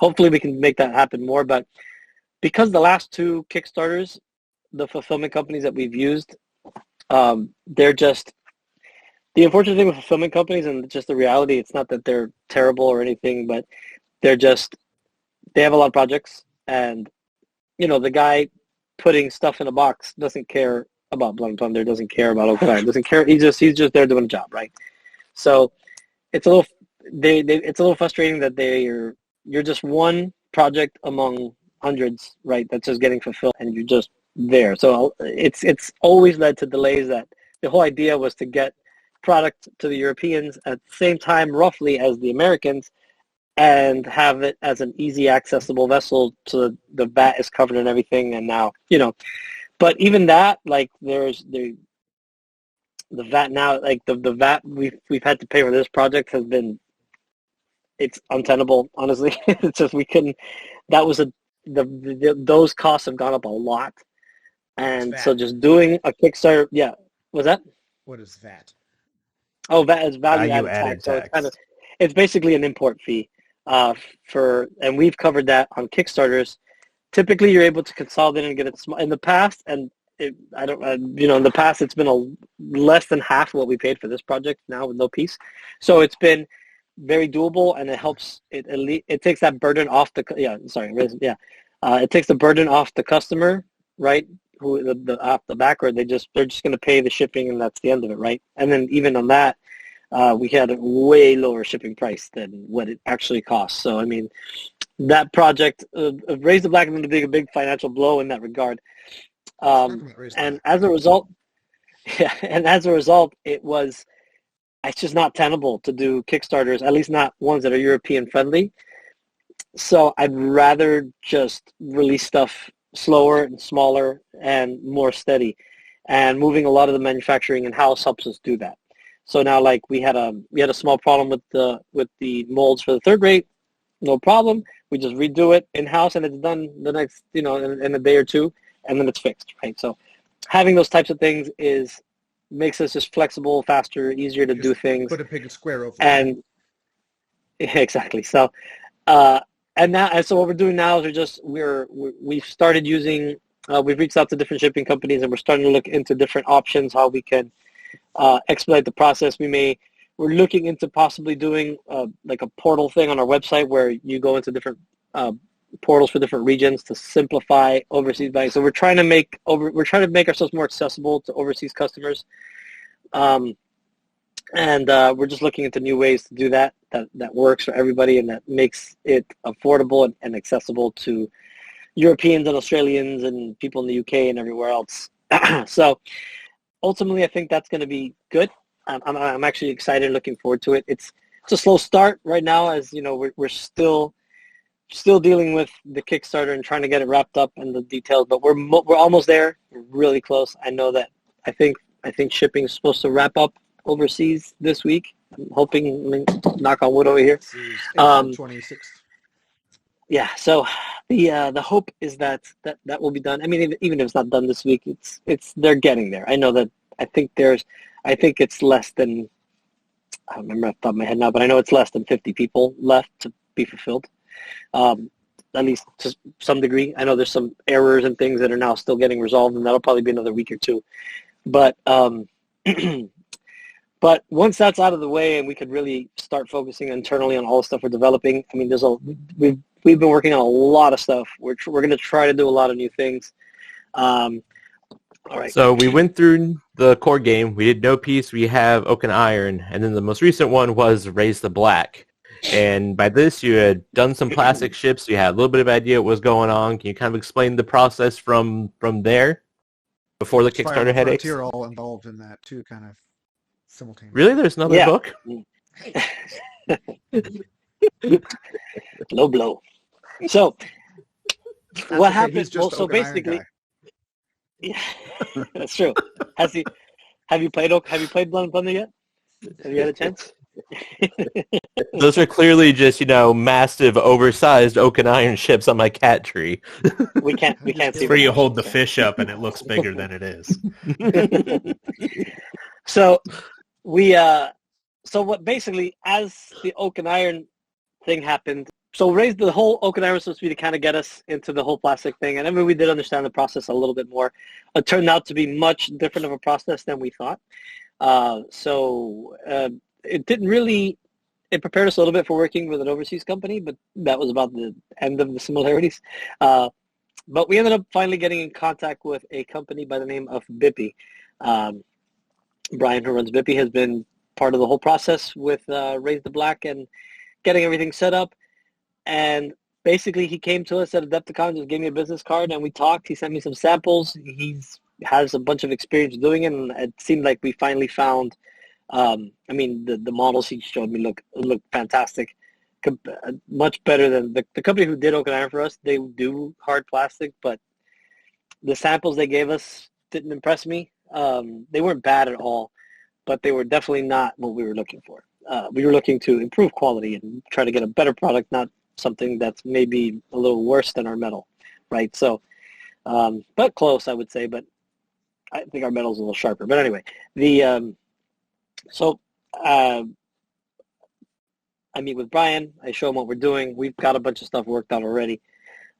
hopefully we can make that happen more. But because the last two Kickstarters, the fulfillment companies that we've used, they're just the unfortunate thing with fulfillment companies and just the reality. It's not that they're terrible or anything, but they have a lot of projects, and the guy putting stuff in a box doesn't care about Blood Plunder, doesn't care about Oakland, doesn't care. He's just there doing a job, right? So it's a little frustrating that you're just one project among hundreds, right? That's just getting fulfilled, and you're just there. So it's always led to delays. That the whole idea was to get product to the Europeans at the same time, roughly, as the Americans, and have it as an easy accessible vessel so the VAT is covered and everything. And now, but even that, there's the VAT now, the VAT we've had to pay for this project has been, it's untenable, honestly. It's just, we couldn't, that was those costs have gone up a lot. And so just doing a Kickstarter, yeah. Was that? What is VAT? Oh, VAT is value-added tax. So it's basically an import fee. And we've covered that on Kickstarters. Typically, you're able to consolidate and get it in the past, and I don't, in the past it's been less than half what we paid for this project now with no piece. So it's been very doable, and it helps. It takes that burden off the it takes the burden off the customer, right? Who off the back, or they're just going to pay the shipping, and that's the end of it, right? And then even on that, we had a way lower shipping price than what it actually costs. So I mean, that project Raise the Black is going to be a big financial blow in that regard. And as a result, it's just not tenable to do Kickstarters, at least not ones that are European friendly. So I'd rather just release stuff slower and smaller and more steady. And moving a lot of the manufacturing in-house helps us do that. So now, like, we had a small problem with the molds for the third rate, no problem. We just redo it in-house, and it's done the next, in a day or two, and then it's fixed, right? So having those types of things makes us just flexible, faster, easier to do things. Put a big square over and exactly. So and so what we're doing now is we've started using we've reached out to different shipping companies, and we're starting to look into different options how we can expedite the process. We're looking into possibly doing like a portal thing on our website where you go into different portals for different regions to simplify overseas buying. So we're trying to make ourselves more accessible to overseas customers, and we're just looking into new ways to do that works for everybody and that makes it affordable and accessible to Europeans and Australians and people in the UK and everywhere else. So ultimately, I think that's going to be good. I'm actually excited, looking forward to it. It's a slow start right now, as we're still dealing with the Kickstarter and trying to get it wrapped up and the details, but we're almost there. We're really close. I know that I think shipping is supposed to wrap up overseas this week. I'm hoping, knock on wood over here. 26th. Yeah, so the hope is that will be done. I mean, even if it's not done this week, it's they're getting there. I know that. I think it's less than, I don't remember off the top of my head now, but I know it's less than 50 people left to be fulfilled. At least to some degree. I know there's some errors and things that are now still getting resolved, and that'll probably be another week or two. But but once that's out of the way and we could really start focusing internally on all the stuff we're developing, I mean, we've been working on a lot of stuff. We're going to try to do a lot of new things. All right. So we went through the core game. We did No Peace. We have Oak and Iron, and then the most recent one was Raise the Black. And by this, you had done some plastic ships. You had a little bit of idea what was going on. Can you kind of explain the process from there before the Kickstarter headaches? You're all involved in that too, kind of simultaneously. Really? There's another book? Low blow. So what happened? Well, so basically, yeah, that's true. Have you played Blood Plunder yet? Have you had a chance? Those are clearly just, massive, oversized oak and iron ships on my cat tree. We can't see where you hold the fish up and it looks bigger than it is. So what basically, as the oak and iron thing happened, so the whole oak and iron was supposed to be to kind of get us into the whole plastic thing, and I mean, we did understand the process a little bit more. It turned out to be much different of a process than we thought. It didn't really, it prepared us a little bit for working with an overseas company, but that was about the end of the similarities. But we ended up finally getting in contact with a company by the name of Bippy. Brian, who runs Bippy, has been part of the whole process with Raise the Black and getting everything set up. And basically, he came to us at Adepticon, just gave me a business card, and we talked. He sent me some samples. He has a bunch of experience doing it, and it seemed like we finally found, I mean, the models he showed me look fantastic, much better than the company who did Oak and Iron for us. They do hard plastic, but the samples they gave us didn't impress me. They weren't bad at all, but they were definitely not what we were looking for. We were looking to improve quality and try to get a better product, not something that's maybe a little worse than our metal, right? So, but close, I would say, but I think our metal's a little sharper. But anyway, I meet with Brian. I show him what we're doing. We've got a bunch of stuff worked out already.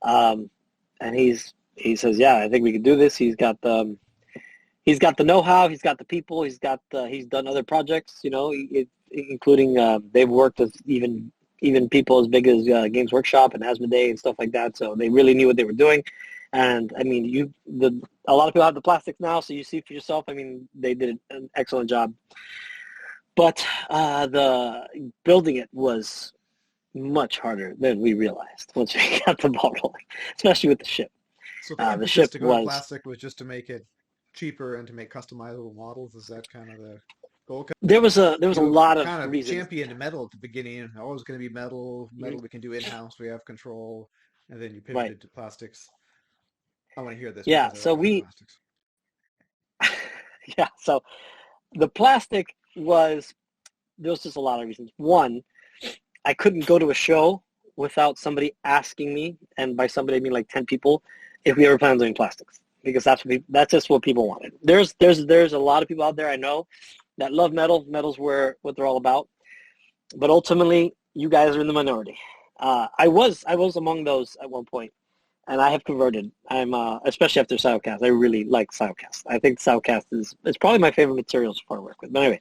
And he's he says, yeah, I think we can do this. He's got the know-how. He's got the people. He's done other projects, including they've worked with even people as big as Games Workshop and Asmodee and stuff like that. So they really knew what they were doing. And I mean, a lot of people have the plastics now, so you see for yourself. I mean, they did an excellent job. But the building it was much harder than we realized once we got the ball rolling, especially with the ship. So the impetus ship to go to was plastic was just to make it cheaper and to make customizable models. Is that kind of the goal? 'Cause there was a lot of kind of reasons. championed metal at the beginning. Always going to be metal. Metal we can do in-house. We have control, and then you pivoted Right. to plastics. I want to hear this. Yeah, because I so like plastics. yeah, so the plastic was, there was just a lot of reasons. One, I couldn't go to a show without somebody asking me, and by somebody I mean like 10 people, if we ever plan on doing plastics, because that's just what people wanted. There's a lot of people out there I know that love metal. Metal's what they're all about. But ultimately, you guys are in the minority. I was among those at one point, and I have converted. I'm especially after Silecast. I really like Silecast. I think Silecast is probably my favorite material so far to work with. But anyway,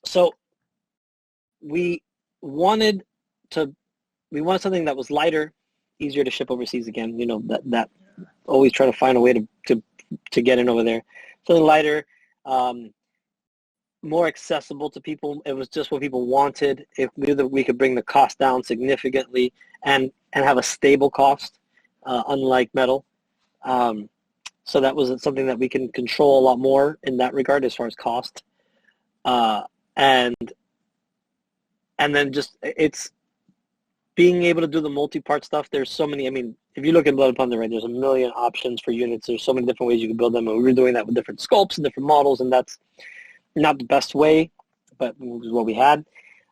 so we wanted something that was lighter, easier to ship overseas again. That always try to find a way to get in over there. Something lighter, more accessible to people. It was just what people wanted. If we knew that we could bring the cost down significantly and have a stable cost, unlike metal. So that was something that we can control a lot more in that regard as far as cost. And then just it's being able to do the multi-part stuff. There's so many. I mean, if you look at Blood Plunder, right, there's a million options for units. There's so many different ways you can build them, and we were doing that with different sculpts and different models, and that's not the best way, but it was what we had.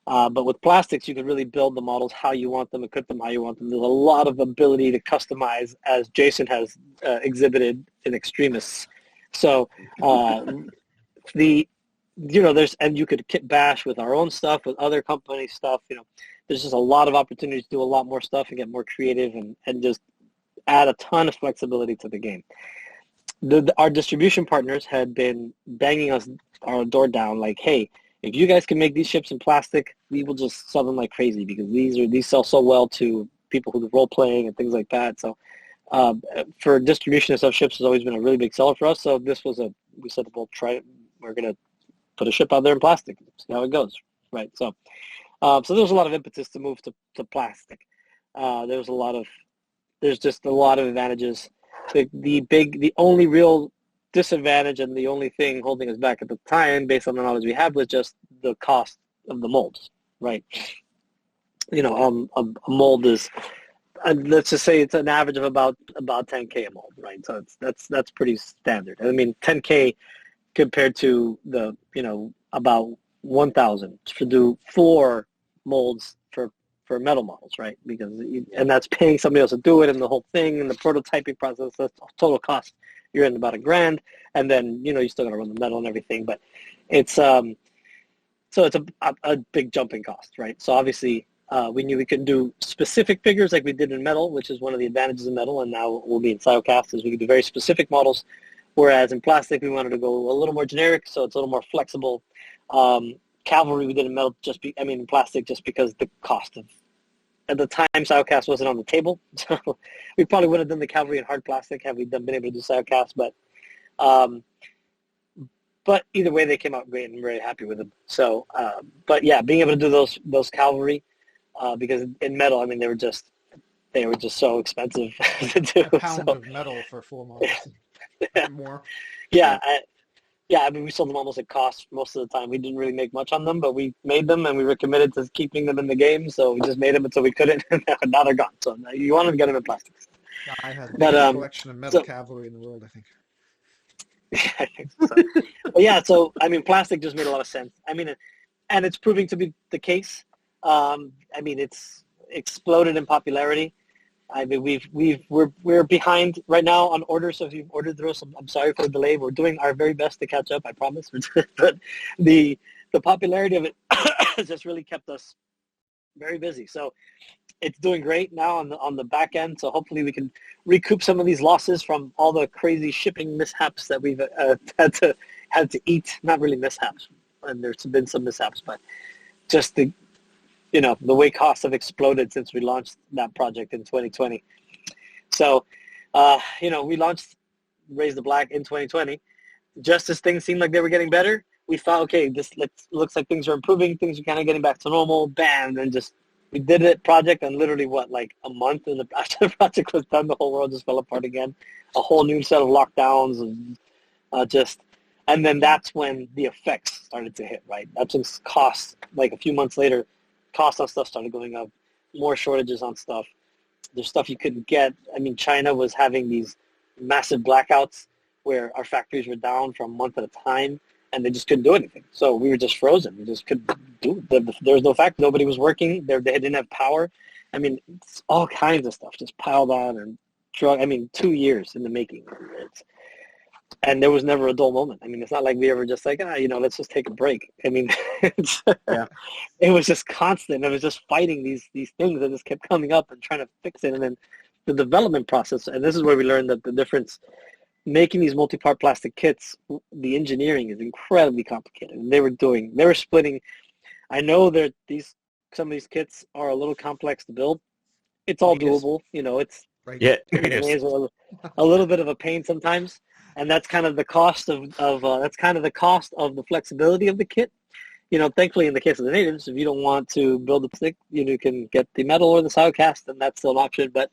But with plastics, you could really build the models how you want them, equip them how you want them. There's a lot of ability to customize, as Jason has exhibited in Extremis. So and you could kit bash with our own stuff, with other company stuff. There's just a lot of opportunities to do a lot more stuff and get more creative and just add a ton of flexibility to the game. Our distribution partners had been banging our door down like, hey, if you guys can make these ships in plastic, we will just sell them like crazy, because these sell so well to people who do role playing and things like that. So for distribution of ships has always been a really big seller for us. So this was we said, well, try it. We're going to put a ship out there in plastic, see how it goes. Right. So there was a lot of impetus to move to plastic. There's just a lot of advantages. The only real disadvantage and the only thing holding us back at the time, based on the knowledge we had, was just the cost of the molds, right? A mold is, let's just say it's an average of about $10K a mold, right? So that's pretty standard. I mean, $10K compared to the about $1,000 to do 4 molds for metal models, right? And that's paying somebody else to do it, and the whole thing, and the prototyping process. That's total cost. You're in about $1,000, and then you still got to run the metal and everything. But it's so it's a big jumping cost, right? So obviously we knew we could do specific figures like we did in metal, which is one of the advantages of metal, and now we'll be in Silecast, is we can do very specific models. Whereas in plastic, we wanted to go a little more generic, so it's a little more flexible. Cavalry we did in metal, in plastic, just because the cost of, at the time, Silecast wasn't on the table. So we probably would have done the cavalry in hard plastic had we been able to do Silecast. But either way, they came out great, and I'm very happy with them. So, but yeah, being able to do those cavalry, because in metal, they were just so expensive to do. A pound of metal for 4 models. More. Yeah. We sold them almost at cost most of the time. We didn't really make much on them, but we made them, and we were committed to keeping them in the game, so we just made them until we couldn't, and now they're gone. So you wanted to get them in plastics. I had the biggest collection of metal cavalry in the world, I think. I think so. But yeah, so plastic just made a lot of sense. And it's proving to be the case. It's exploded in popularity. We're behind right now on orders. So if you've ordered through us, I'm sorry for the delay. We're doing our very best to catch up, I promise. But the popularity of it has just really kept us very busy. So it's doing great now on the back end. So hopefully we can recoup some of these losses from all the crazy shipping mishaps that we've had to eat. Not really mishaps, and there's been some mishaps, but just the way costs have exploded since we launched that project in 2020. So we launched Raise the Black in 2020. Just as things seemed like they were getting better, we thought, okay, this looks like things are improving. Things are kind of getting back to normal. Bam, and just we did it project, and literally like a month after the project was done, the whole world just fell apart again. A whole new set of lockdowns and and then that's when the effects started to hit. Right, that's when costs, like a few months later, costs on stuff started going up. More shortages on stuff. There's stuff you couldn't get. I mean, China was having these massive blackouts where our factories were down for a month at a time, and they just couldn't do anything. So we were just frozen. We just couldn't do it. There was no factory. Nobody was working. They didn't have power. I mean, it's all kinds of stuff just piled on and 2 years in the making. And there was never a dull moment. I mean, it's not like we ever just like, let's just take a break. I mean, it was just constant. It was just fighting these things that just kept coming up and trying to fix it. And then the development process, and this is where we learned that the difference, making these multi-part plastic kits, the engineering is incredibly complicated. And they were splitting. I know that some of these kits are a little complex to build. It's all doable. It's Right. Yeah. engineers are a little bit of a pain sometimes. And that's kind of the cost of the flexibility of the kit. Thankfully, in the case of the natives, if you don't want to build the stick, you can get the metal or the solid cast, and that's still an option. But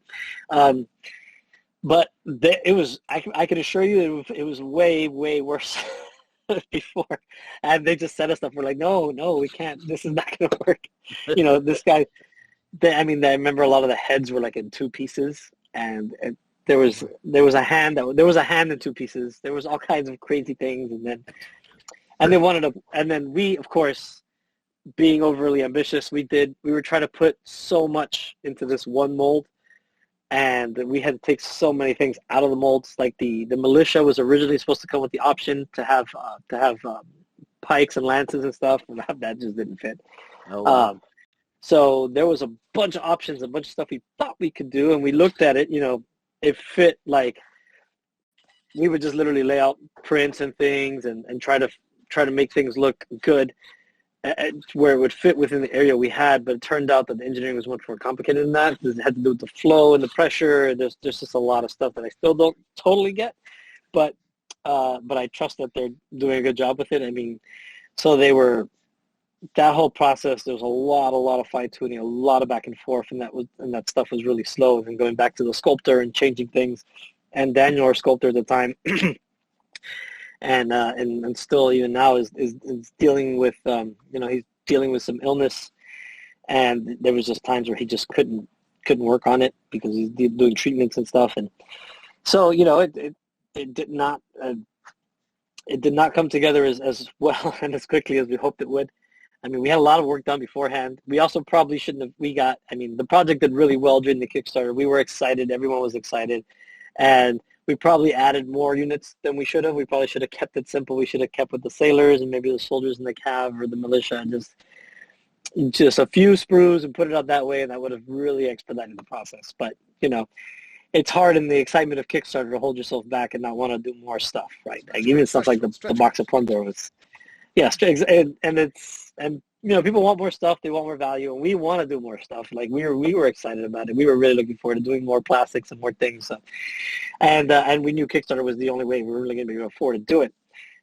it was. I can assure you, it was way worse before, and they just set us up. We're like, no, we can't. This is not going to work. This guy. I remember a lot of the heads were like in two pieces, and there was a hand in two pieces. There was all kinds of crazy things, and then we, of course, being overly ambitious, we were trying to put so much into this one mold, and we had to take so many things out of the molds. Like the militia was originally supposed to come with the option to have pikes and lances and stuff, and that just didn't fit. Oh, wow. So there was a bunch of options, a bunch of stuff we thought we could do, and we looked at it. It fit, like we would just literally lay out prints and things and try to make things look good where it would fit within the area we had. But it turned out that the engineering was much more complicated than that. It had to do with the flow and the pressure. There's just a lot of stuff that I still don't totally get, but I trust that they're doing a good job with it. I mean, so that whole process, there was a lot of fine tuning, a lot of back and forth, and that stuff was really slow. And going back to the sculptor and changing things, and Daniel, our sculptor at the time, and still even now is dealing with he's dealing with some illness, and there was just times where he just couldn't work on it because he's doing treatments and stuff, and so it did not come together as well and as quickly as we hoped it would. I mean, we had a lot of work done beforehand. We also probably shouldn't have. The project did really well during the Kickstarter. We were excited. Everyone was excited. And we probably added more units than we should have. We probably should have kept it simple. We should have kept with the sailors and maybe the soldiers in the cav or the militia and just a few sprues and put it out that way, and that would have really expedited the process. But, it's hard in the excitement of Kickstarter to hold yourself back and not want to do more stuff, right? Like even stuff like the box of plunder was... Yeah, and people want more stuff. They want more value, and we want to do more stuff. Like we were excited about it. We were really looking forward to doing more plastics and more things. So, and we knew Kickstarter was the only way we were really going to be able to afford to do it.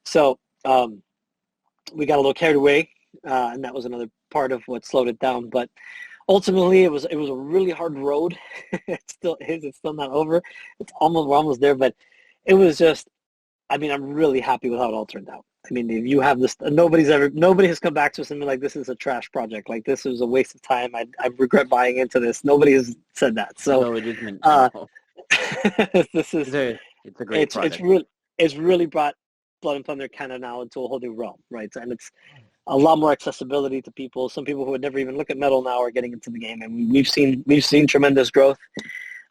So we got a little carried away, and that was another part of what slowed it down. But ultimately, it was a really hard road. It still is. It's still not over. We're almost there, but it was just. I'm really happy with how it all turned out. I mean, if you have this, nobody has come back to us and been like, this is a trash project. Like, this is a waste of time. I regret buying into this. Nobody has said that. So, no, it isn't. This is, it's a great project. It's really brought Blood and Plunder kind of now into a whole new realm, right? And it's a lot more accessibility to people. Some people who would never even look at metal now are getting into the game. And we've seen tremendous growth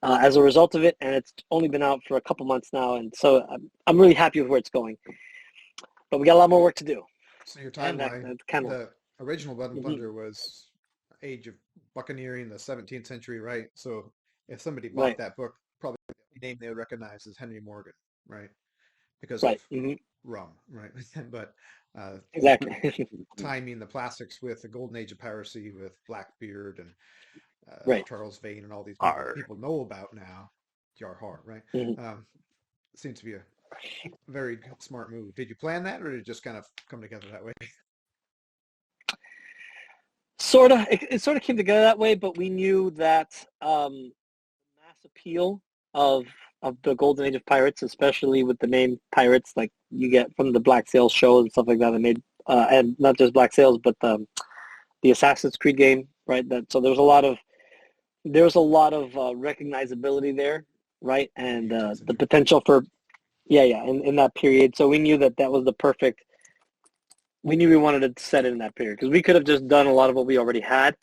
as a result of it. And it's only been out for a couple months now. And so I'm really happy with where it's going. But we got a lot more work to do. So your timeline, the original Blood and Plunder was age of buccaneering, the 17th century, right? So if somebody bought Right. that book, probably the name they would recognize is Henry Morgan, right? Because Right. of Hmm. rum, right? But Exactly. timing the plastics with the golden age of piracy with Blackbeard and Right. Charles Vane and all these people that R. people know about now, Jar Har, right? Hmm. Um, seems to be a very smart move. Did you plan that, or did it just kind of come together that way? Sort of. It sort of came together that way, but we knew that mass appeal of the golden age of pirates, especially with the name pirates, like you get from the Black Sails show and stuff like that. They made and not just Black Sails, but the Assassin's Creed game, right? That so there's a lot of recognizability there, right? And 18th the century. potential for in that period. So we knew that that was the perfect. We knew we wanted to set it in that period because we could have just done a lot of what we already had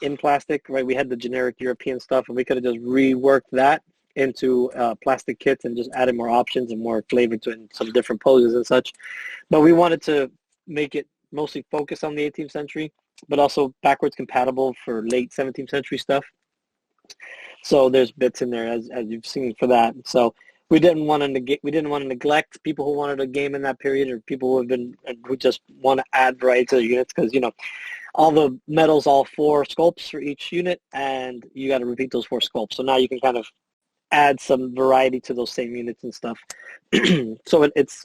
in plastic, right? We had the generic European stuff, and we could have just reworked that into plastic kits and just added more options and more flavor to it and some different poses and such. But we wanted to make it mostly focus on the 18th century, but also backwards compatible for late 17th century stuff. So there's bits in there as you've seen for that. So we didn't want to neglect people who wanted a game in that period or people who just want to add variety to their units because all the medals, all 4 sculpts for each unit, and you got to repeat those 4 sculpts. So now you can kind of add some variety to those same units and stuff. So it's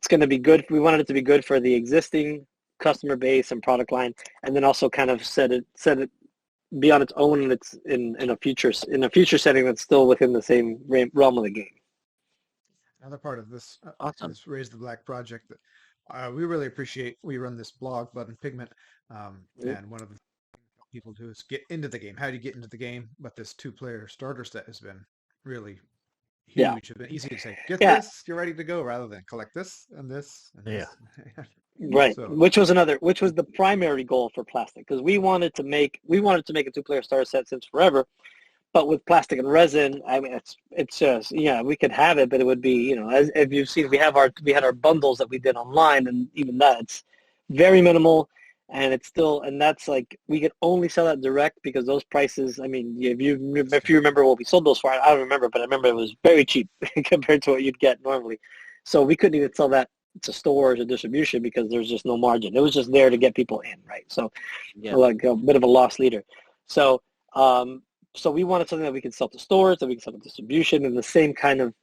going to be good. We wanted it to be good for the existing customer base and product line, and then also kind of set it be on its own and it's in a future setting that's still within the same realm of the game. Another part of this Awesome. this Raise the Black project that we really appreciate. We run this blog, Blood and Pigment, and one of the people do is get into the game. How do you get into the game? But this 2-player starter set has been really huge. Yeah. It's been easy to say, get Yeah. this, you're ready to go, rather than collect this and this and this. Right, So- which was the primary goal for plastic because we wanted to make a 2-player starter set since forever, but with plastic and resin, I mean it's just we could have it, but it would be as if you've seen we had our bundles that we did online, and even that it's very minimal, and it's still that's like we could only sell that direct because those prices. I mean, if you remember what we sold those for, I don't remember, but I remember it was very cheap compared to what you'd get normally, so we couldn't even sell that to stores or distribution because there's just no margin. It was just there to get people in, right? So like a bit of a loss leader. So so we wanted something that we could sell to stores, that we could sell to distribution in the same kind of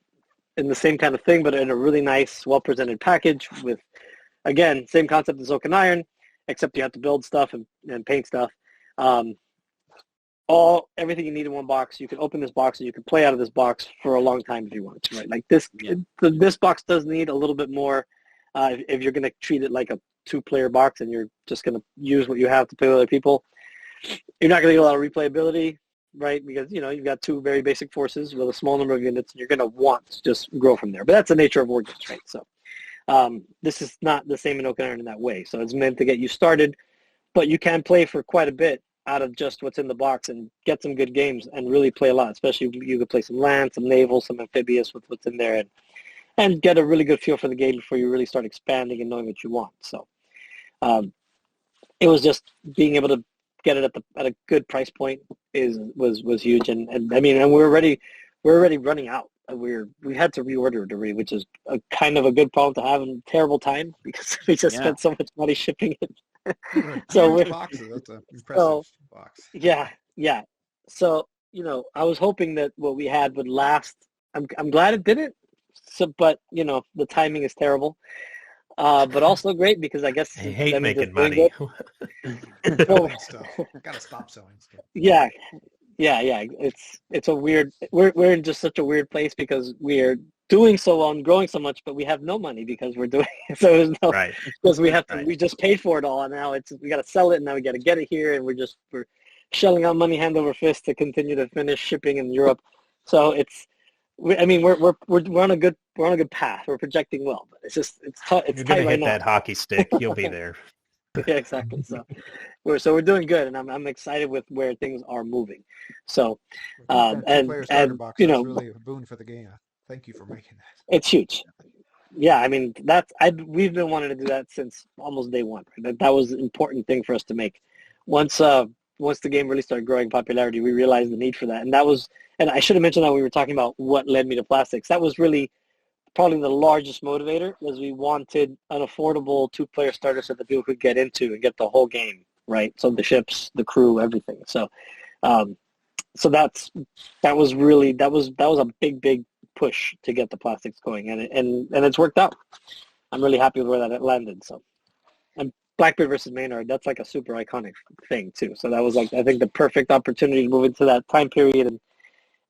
thing, but in a really nice, well-presented package with, again, same concept as Oak and Iron, except you have to build stuff and paint stuff. Everything you need in one box. You can open this box and you can play out of this box for a long time if you want to, right? Like this, this box does need a little bit more if you're going to treat it like a 2-player box and you're just going to use what you have to play with other people. You're not going to get a lot of replayability, right? Because, you've got 2 very basic forces with a small number of units, and you're going to want to just grow from there. But that's the nature of war games, right? So this is not the same in Oak and Iron in that way. So it's meant to get you started, but you can play for quite a bit out of just what's in the box and get some good games and really play a lot, especially you could play some land, some naval, some amphibious with what's in there and get a really good feel for the game before you really start expanding and knowing what you want. So it was just being able to get it at a good price point was huge. And I mean, and we're already running out. We had to reorder it already, which is a kind of a good problem to have in a terrible time because we just spent so much money shipping it. So boxes, that's an impressive box. Yeah. So I was hoping that what we had would last. I'm glad it didn't. So, but the timing is terrible. But also great because I guess I hate making doing money. Selling stuff. Gotta stop selling stuff. Yeah. It's a weird. We're in just such a weird place because we're doing so well and growing so much, but we have no money because we're doing so. There's no Right. because we have to. We just paid for it all, and now we got to sell it, and now we got to get it here, and we're shelling out money hand over fist to continue to finish shipping in Europe. So we're on a good path. We're projecting well, but it's You're tight gonna right hit now. that hockey stick. You'll be there. Yeah, exactly. So we're doing good, and I'm excited with where things are moving. So That 2-player starter box is know, really a boon for the game. Thank you for making that. it's huge. Yeah, I mean we've been wanting to do that since almost day one. Right? That was an important thing for us to make. Once once the game really started growing popularity, we realized the need for that. And I should have mentioned that when we were talking about what led me to plastics. That was really probably the largest motivator, was we wanted an affordable 2-player starter set that people could get into and get the whole game, right? So the ships, the crew, everything. So so that was a big push to get the plastics going, and it's worked out. I'm really happy with where that landed. So, and Blackbeard versus Maynard, that's like a super iconic thing too. So that was like, I think, the perfect opportunity to move into that time period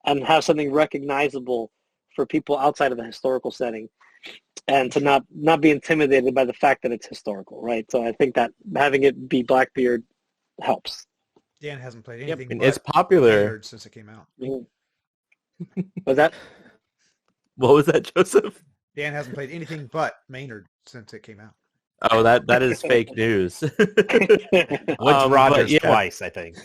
and have something recognizable for people outside of the historical setting, and to not be intimidated by the fact that it's historical, right? So I think that having it be Blackbeard helps. Dan hasn't played anything. It's popular Maynard since it came out. Mm-hmm. Was that? What was that, Joseph? Dan hasn't played anything but Maynard since it came out. Oh, that is fake news. Once Rogers yeah. twice, I think.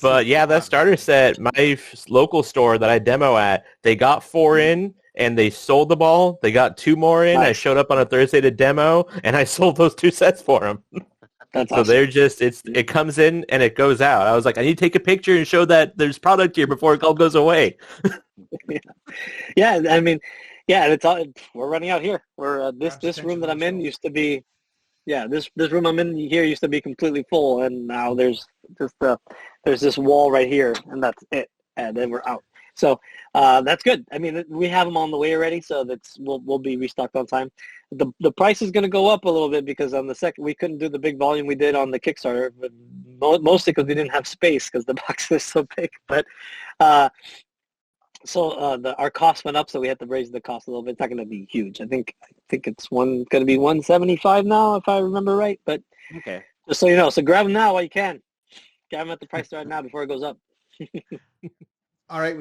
But yeah, that starter set, my local store that I demo at, they got 4 in and they sold the ball. They got 2 more in. Nice. I showed up on a Thursday to demo and I sold those 2 sets for them. That's So awesome. they're just, it comes in and it goes out. I was like, I need to take a picture and show that there's product here before it all goes away. Yeah, I mean, yeah, it's all, we're running out here. We're this room that I'm in used to be, this room I'm in here used to be completely full, and now there's this wall right here, and that's it, and then we're out. So that's good. I mean, we have them on the way already, so we'll be restocked on time. The price is going to go up a little bit because on the second we couldn't do the big volume we did on the Kickstarter, but mostly because we didn't have space because the box was so big. But our cost went up, so we had to raise the cost a little bit. It's not going to be huge. I think it's going to be $175 now, if I remember right. But Okay. just so you know, so grab them now while you can. Grab them at the price they're at now before it goes up. All right,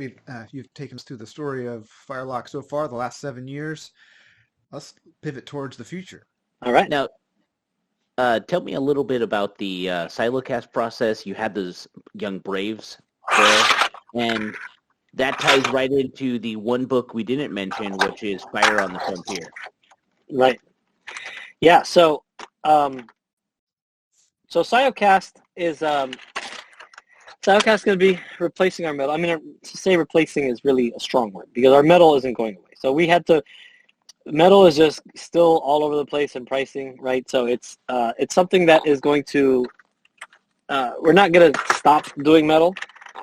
you've taken us through the story of Firelock so far, the last 7 years. Let's pivot towards the future. All right. Now, tell me a little bit about the Silocast process. You had those young braves there, and that ties right into the one book we didn't mention, which is Fire on the Frontier. Right. Yeah. So, Silocast is going to be replacing our metal. I mean, to say replacing is really a strong word because our metal isn't going away. So metal is just still all over the place in pricing, right? So it's something that is going to, we're not going to stop doing metal,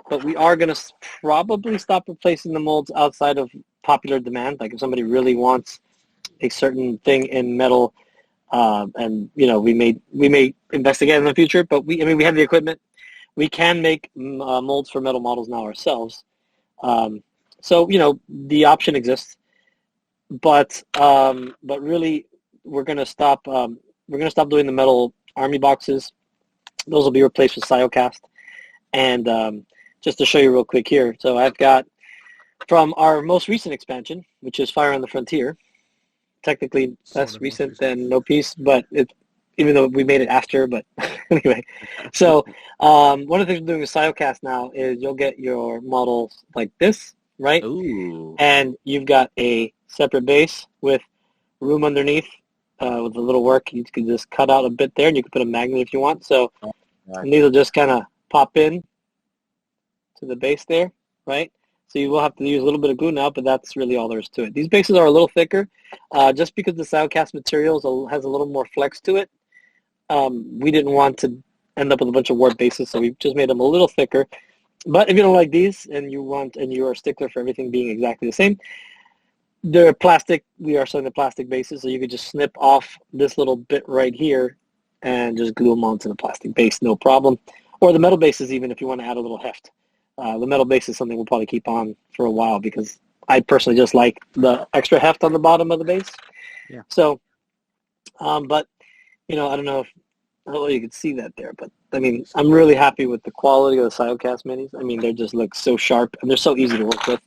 but we are going to probably stop replacing the molds outside of popular demand. Like if somebody really wants a certain thing in metal, and we may investigate in the future, but we have the equipment. We can make molds for metal models now ourselves. So the option exists, but really we're going to stop doing the metal army boxes. Those will be replaced with Silocast. And just to show you real quick here, so I've got from our most recent expansion, which is Fire on the Frontier. Technically less recent than No Peace, but even though we made it after, but anyway. So one of the things we're doing with Silocast now is you'll get your models like this, right? Ooh. And you've got a separate base with room underneath with a little work. You can just cut out a bit there, and you can put a magnet if you want. So and these will just kind of pop in to the base there, right? So you will have to use a little bit of glue now, but that's really all there is to it. These bases are a little thicker just because the Silocast materials has a little more flex to it. We didn't want to end up with a bunch of warped bases, so we just made them a little thicker. But if you don't like these and you are a stickler for everything being exactly the same, they're plastic. We are selling the plastic bases, so you could just snip off this little bit right here and just glue them onto the plastic base, no problem. Or the metal bases, even if you want to add a little heft. The metal base is something we'll probably keep on for a while because I personally just like the extra heft on the bottom of the base. Yeah. So, but I don't know if you can see that there, but I mean, I'm really happy with the quality of the Silocast minis. I mean, they just look so sharp and they're so easy to work with.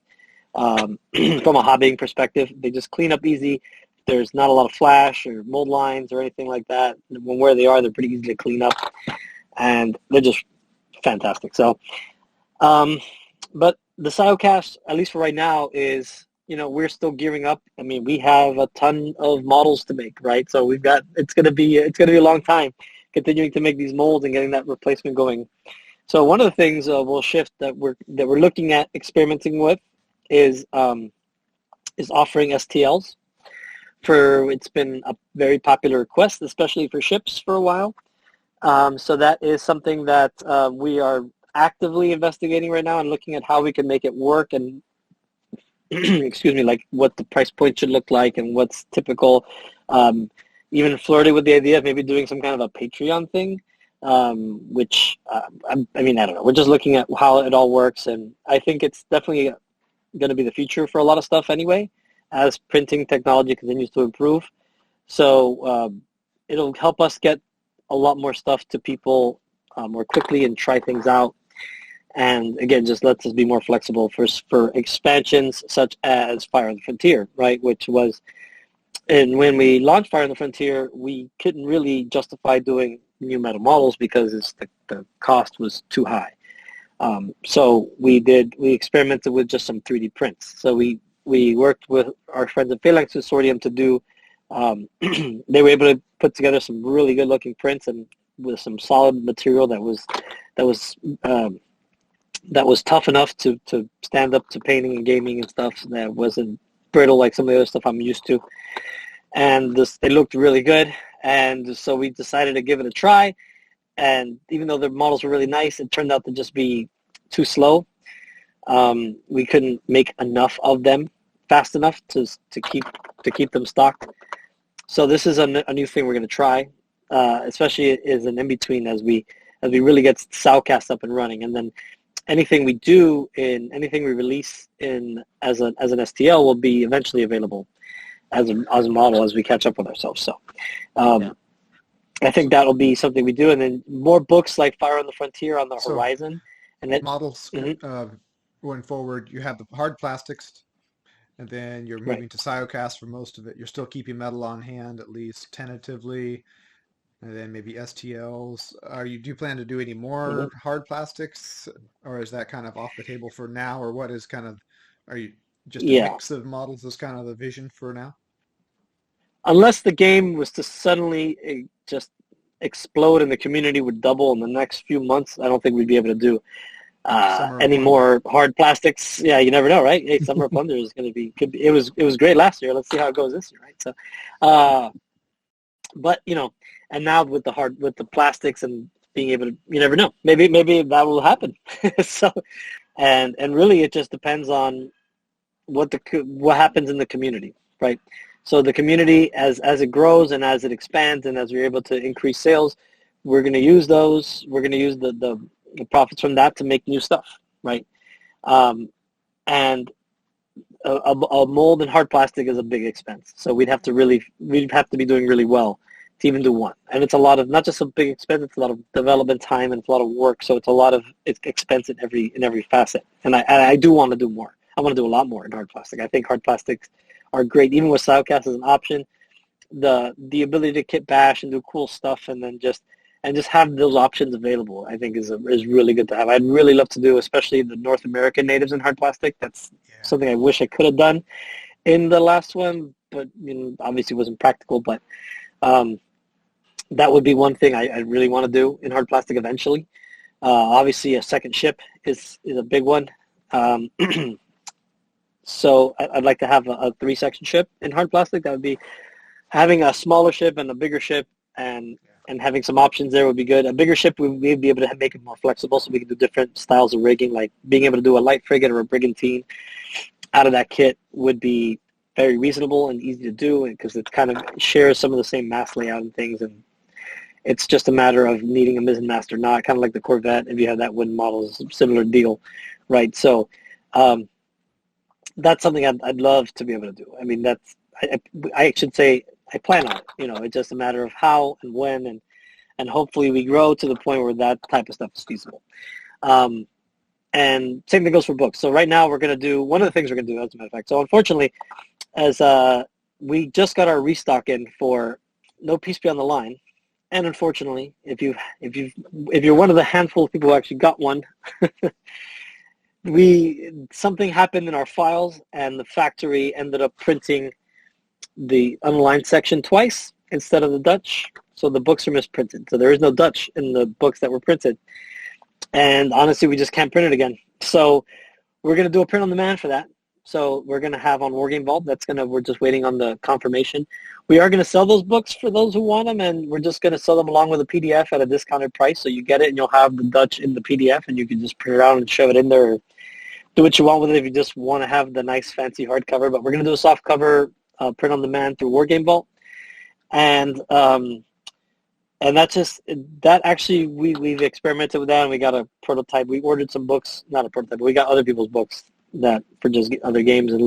From a hobbying perspective, they just clean up easy. There's not a lot of flash or mold lines or anything like that. When where they are, they're pretty easy to clean up, and they're just fantastic. So, but the Silocast, at least for right now, is we're still gearing up. I mean, we have a ton of models to make, right? So it's gonna be a long time continuing to make these molds and getting that replacement going. So one of the things we'll shift that we're looking at experimenting with is offering STLs. It's been a very popular request, especially for ships for a while. So that is something that we are actively investigating right now and looking at how we can make it work and excuse me, like what the price point should look like and what's typical. Even flirting with the idea of maybe doing some kind of a Patreon thing, which I mean, I don't know. We're just looking at how it all works, and I think it's definitely going to be the future for a lot of stuff anyway, as printing technology continues to improve. So it'll help us get a lot more stuff to people more quickly and try things out. And again, just lets us be more flexible for expansions such as Fire on the Frontier, right? Which was, and when we launched Fire on the Frontier, we couldn't really justify doing new metal models because the cost was too high. So we experimented with just some 3D prints. So we worked with our friends at Firelocks Consortium to do. They were able to put together some really good looking prints and with some solid material that was tough enough to stand up to painting and gaming and stuff, that wasn't brittle like some of the other stuff I'm used to. And it looked really good. And so we decided to give it a try. And even though the models were really nice, it turned out to just be too slow. We couldn't make enough of them fast enough to keep them stocked. So this is a new thing we're going to try, especially as an in-between as we really get Soundcast up and running. And then anything we release as an STL will be eventually available as a model as we catch up with ourselves. So I think that'll be something we do, and then more books like Fire on the Frontier on the horizon. And then models going forward, you have the hard plastics, and then you're moving to Siocast for most of it. You're still keeping metal on hand, at least tentatively. And then maybe STLs. Do you plan to do any more hard plastics, or is that kind of off the table for now, or what is kind of, are you just a mix of models is kind of the vision for now? Unless the game was to suddenly just explode and the community would double in the next few months, I don't think we'd be able to do any more hard plastics. Yeah, you never know, right? Hey, Summer of Plunder is going to be, it was great last year. Let's see how it goes this year, right? So, but and now with the plastics and being able to, you never know. Maybe that will happen. So, and really, it just depends on what happens in the community, right? So the community, as it grows and as it expands and as we're able to increase sales, we're going to use those. We're going to use the profits from that to make new stuff, right? And a mold and hard plastic is a big expense. So we'd have to be doing really well to even do one. And it's a lot of, not just a big expense, it's a lot of development time and it's a lot of work. So it's a lot of expense in every facet. And I do want to do more. I want to do a lot more in hard plastic. I think hard plastics are great, even with Soundcast as an option. The ability to kit bash and do cool stuff and then just have those options available, I think is really good to have. I'd really love to do, especially the North American natives in hard plastic. That's something I wish I could have done in the last one, but obviously wasn't practical. But that would be one thing I really want to do in hard plastic eventually. Obviously, a second ship is a big one. So I'd like to have a 3-section ship in hard plastic. That would be having a smaller ship and a bigger ship, and having some options there would be good. A bigger ship, we'd be able to make it more flexible so we can do different styles of rigging, like being able to do a light frigate or a brigantine out of that kit would be very reasonable and easy to do because it kind of shares some of the same mast layout and things, and it's just a matter of needing a mizzen mast or not, kind of like the Corvette. If you have that wooden model, it's a similar deal, right? So that's something I'd love to be able to do. I mean, I should say I plan on it. It's just a matter of how and when, and hopefully we grow to the point where that type of stuff is feasible. And same thing goes for books. So right now we're going to do, one of the things we're going to do, as a matter of fact. So unfortunately, as we just got our restock in for No Peace Beyond the Line, and unfortunately, if you're one of the handful of people who actually got one, something happened in our files, and the factory ended up printing the unaligned section twice, instead of the Dutch, so the books are misprinted. So there is no Dutch in the books that were printed. And honestly, we just can't print it again. So we're going to do a print on demand for that. So we're going to have on Wargame Vault. We're just waiting on the confirmation. We are going to sell those books for those who want them, and we're just going to sell them along with a PDF at a discounted price. So you get it, and you'll have the Dutch in the PDF, and you can just print it out and shove it in there, or do what you want with it if you just want to have the nice fancy hardcover. But we're going to do a soft cover print on demand through Wargame Vault, and that actually we've experimented with that, and we got a prototype. We ordered some books, not a prototype, but we got other people's books that for just other games, and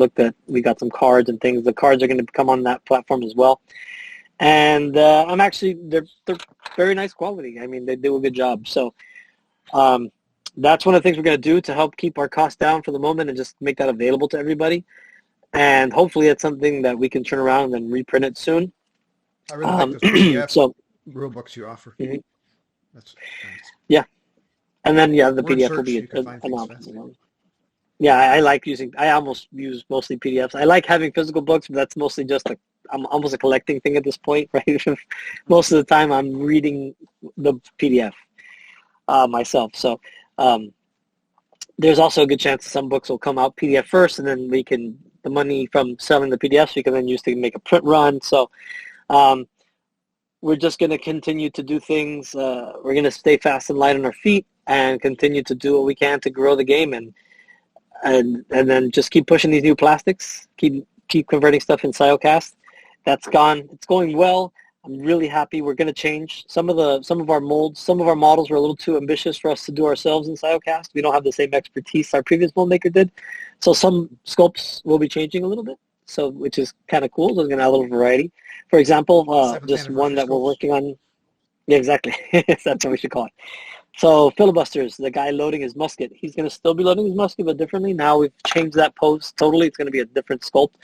we got some cards and things. The cards are going to come on that platform as well. And they're very nice quality. I mean, they do a good job. So that's one of the things we're going to do to help keep our costs down for the moment and just make that available to everybody. And hopefully it's something that we can turn around and then reprint it soon. I really like those PDF rule books you offer. Mm-hmm. That's nice. Yeah. And then, the Or PDF will be an option. Yeah, I almost use mostly PDFs. I like having physical books, but that's mostly just I'm almost a collecting thing at this point, right? Most of the time I'm reading the PDF myself. So there's also a good chance some books will come out PDF first, and then the money from selling the PDFs we can then use to make a print run. So we're just going to continue to do things. We're going to stay fast and light on our feet and continue to do what we can to grow the game, and then just keep pushing these new plastics, keep converting stuff in Siocast. It's going well. I'm really happy. We're going to change some of our molds. Some of our models were a little too ambitious for us to do ourselves in Siocast. We don't have the same expertise our previous mold maker did. So some sculpts will be changing a little bit, which is kind of cool. So it's going to add a little variety. For example, just one that we're working on. Yeah, exactly. That's what we should call it. So filibusters, the guy loading his musket, he's going to still be loading his musket, but differently. Now we've changed that pose totally. It's going to be a different sculpt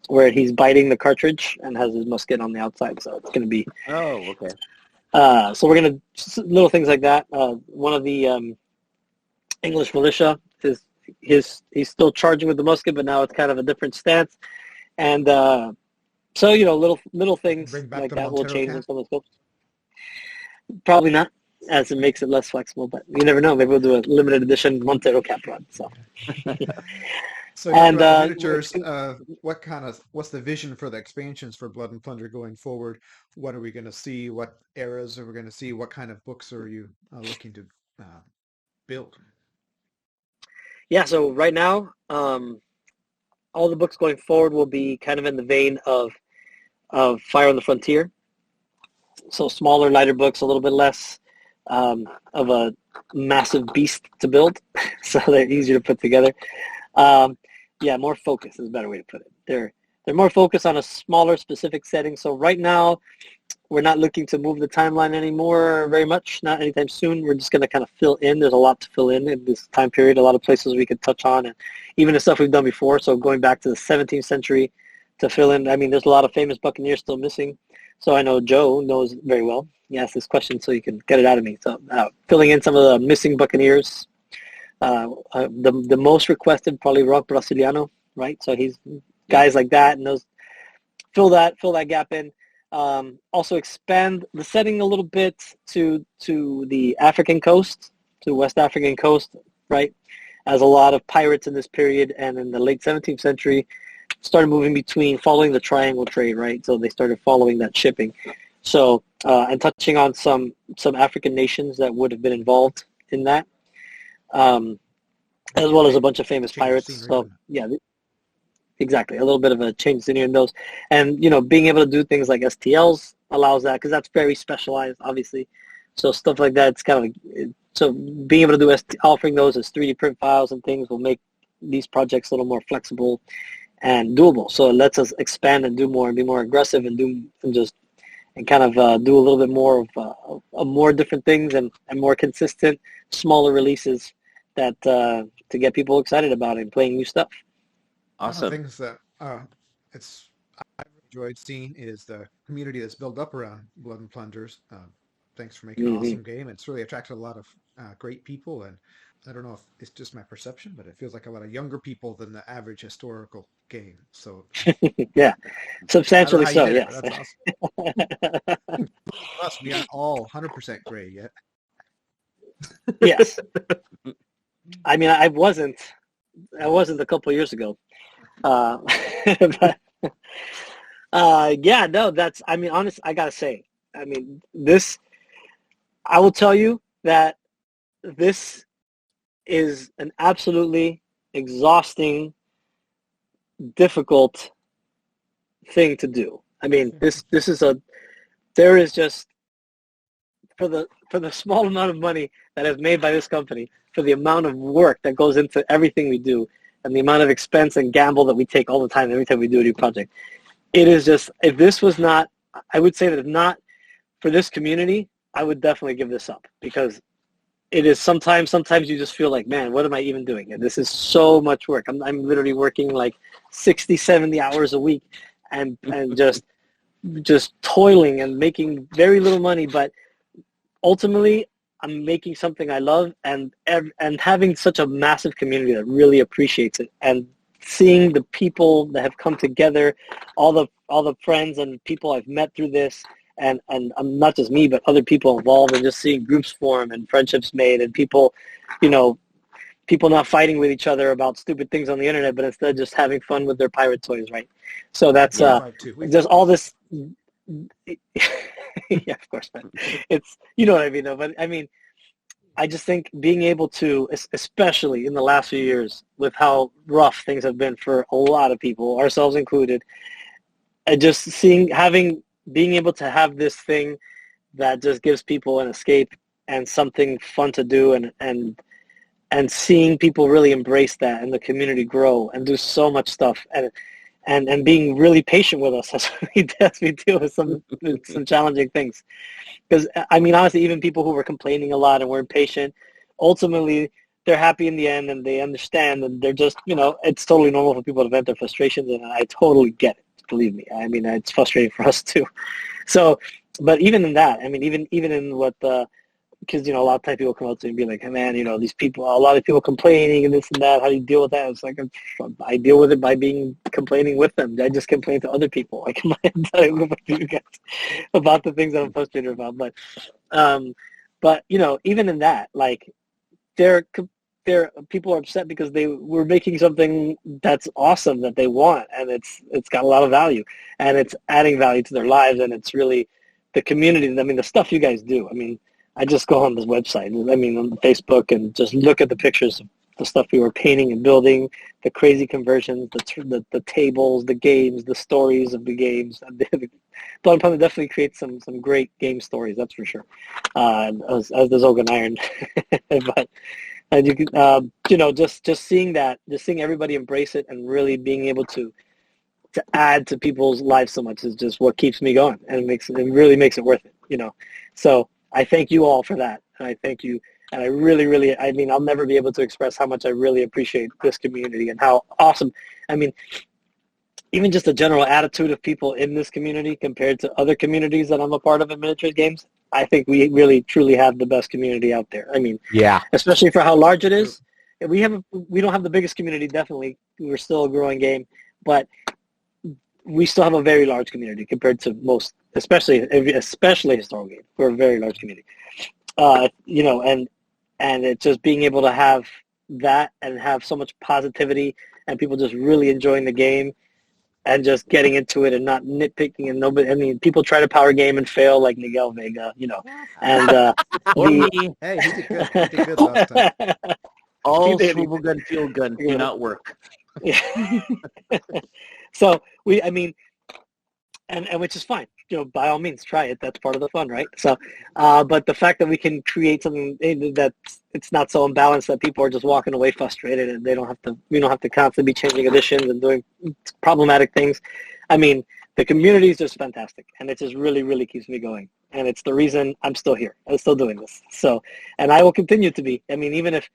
where he's biting the cartridge and has his musket on the outside. So it's going to be... Oh, okay. So we're going to... Little things like that. One of the English militia, he's still charging with the musket, but now it's kind of a different stance. And so, little things like that will change in some of the sculpts. Probably not, as it makes it less flexible, but you never know. Maybe we'll do a limited edition Montero cap run. So, so and miniatures. What's the vision for the expansions for Blood and Plunder going forward? What are we going to see? What eras are we going to see? What kind of books are you looking to build? Yeah. So right now, all the books going forward will be kind of in the vein of Fire on the Frontier. So smaller, lighter books, a little bit less of a massive beast to build, so they're easier to put together. More focus is a better way to put it. They're more focused on a smaller, specific setting. So right now, we're not looking to move the timeline anymore very much, not anytime soon. We're just going to kind of fill in. There's a lot to fill in this time period, a lot of places we could touch on, and even the stuff we've done before. So going back to the 17th century to fill in, I mean, there's a lot of famous buccaneers still missing. So I know Joe knows very well. He asked this question so you can get it out of me. So filling in some of the missing buccaneers. The most requested, probably Rock Brasiliano, right? So he's guys like that, and those fill that gap in. Also expand the setting a little bit to the African coast, to West African coast, right? As a lot of pirates in this period and in the late 17th century started moving following the triangle trade, right? So they started following that shipping. So, and touching on some African nations that would have been involved in that, as well as a bunch of famous pirates. So, yeah, exactly. A little bit of a change scenery in those. And, being able to do things like STLs allows that, because that's very specialized, obviously. So stuff like that, it's kind of, so being able to do, offering those as 3D print files and things will make these projects a little more flexible and doable. So it lets us expand and do more and be more aggressive and kind of do a little bit more of more different things and more consistent, smaller releases that to get people excited about it and playing new stuff. Awesome. One of the things that I've enjoyed seeing is the community that's built up around Blood and Plunders. thanks for making an awesome game. It's really attracted a lot of great people, and I don't know if it's just my perception, but it feels like a lot of younger people than the average historical game. So Yeah, substantially I don't know so. how you did it, Yes. but that's awesome. Plus, we aren't all 100% gray yet. Yes. I mean, I wasn't a couple of years ago. But yeah, no, that's, I mean, honest, I gotta say, I mean, I will tell you that this is an absolutely exhausting, difficult thing to do. I mean, there is just, for the small amount of money that is made by this company, for the amount of work that goes into everything we do, and the amount of expense and gamble that we take all the time, every time we do a new project, it is just, if this was not, I would say that if not for this community, I would definitely give this up, because it is sometimes you just feel like, man, what am I even doing? And this is so much work. I'm literally working like 60, 70 hours a week and just toiling and making very little money, but ultimately I'm making something I love, and having such a massive community that really appreciates it, and seeing the people that have come together, all the friends and people I've met through this, and not just me, but other people involved, and just seeing groups form and friendships made, and people not fighting with each other about stupid things on the internet, but instead just having fun with their pirate toys, right? So that's just all this. Yeah, of course, man. It's, you know what I mean, though. But I mean, I just think being able to, especially in the last few years, with how rough things have been for a lot of people, ourselves included, and just being able to have this thing that just gives people an escape and something fun to do, and seeing people really embrace that, and the community grow and do so much stuff, and being really patient with us as we deal with some challenging things. Because, I mean, honestly, even people who were complaining a lot and were impatient, ultimately they're happy in the end, and they understand, and they're just, it's totally normal for people to vent their frustrations, and I totally get it. Believe me. I mean, it's frustrating for us too. So, but even in that, I mean, even in what because, a lot of times people come up to me and be like, hey, man, these people, a lot of people complaining and this and that, how do you deal with that? It's like, I deal with it by complaining with them. I just complain to other people. I can tell you guys about the things that I'm frustrated about. But even in that, like, people are upset because we're making something that's awesome that they want, and it's got a lot of value, and it's adding value to their lives, and it's really the community. I mean, the stuff you guys do. I mean, I just go on this website, I mean, on Facebook, and just look at the pictures of the stuff we were painting and building, the crazy conversions, the tables, the games, the stories of the games. Blood Plunder definitely creates some great game stories, that's for sure. As does Ogun Iron, but. And you can, just seeing that, just seeing everybody embrace it, and really being able to add to people's lives so much is just what keeps me going, and it really makes it worth it, So I thank you all for that, and I thank you, and I really, really, I mean, I'll never be able to express how much I really appreciate this community and how awesome. I mean, even just the general attitude of people in this community compared to other communities that I'm a part of in miniatures games, I think we really, truly have the best community out there. I mean, Yeah. especially for how large it is. We don't have the biggest community, definitely. We're still a growing game, but we still have a very large community compared to most, especially historical games. We're a very large community. And it's just being able to have that and have so much positivity and people just really enjoying the game and just getting into it and not nitpicking, and nobody. I mean, people try to power game and fail, like Miguel Vega, and Or me. Hey, he did good. He did good last time. All swivel gun, field gun do not work. Yeah. So I mean, and which is fine. By all means, try it. That's part of the fun, right? So, but the fact that we can create something that it's not so imbalanced that people are just walking away frustrated, and we don't have to constantly be changing editions and doing problematic things. I mean, the community is just fantastic, and it just really, really keeps me going. And it's the reason I'm still here. I'm still doing this. So, and I will continue to be. I mean, even if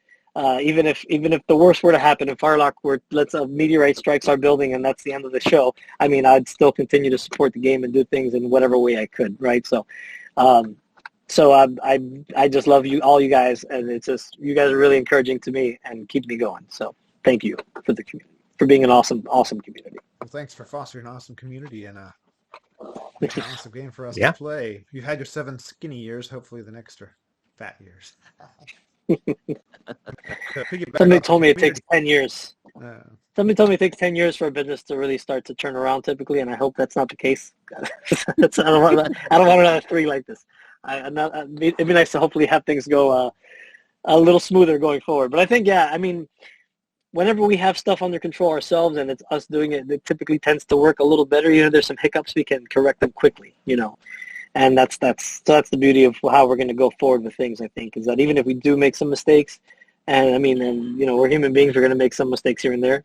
the worst were to happen and Firelock a meteorite strikes our building and that's the end of the show, I mean, I'd still continue to support the game and do things in whatever way I could, right? So, So I just love you all, you guys, and it's just you guys are really encouraging to me and keep me going. So thank you for the community, for being an awesome community. Well, thanks for fostering an awesome community and making an awesome game for us Yeah. to play. You had your 7 skinny years. Hopefully, the next are fat years. Somebody told me it takes 10 years. Uh, Somebody told me it takes 10 years for a business to really start to turn around typically, and I hope that's not the case. I don't want another 3 like this. It'd be nice to hopefully have things go a little smoother going forward. But I think, yeah, I mean, whenever we have stuff under control ourselves and it's us doing it, it typically tends to work a little better. You know, there's some hiccups, we can correct them quickly, you know. And that's the beauty of how we're going to go forward with things, I think, is that even if we do make some mistakes, and I mean, and you know, we're human beings, we're going to make some mistakes here and there,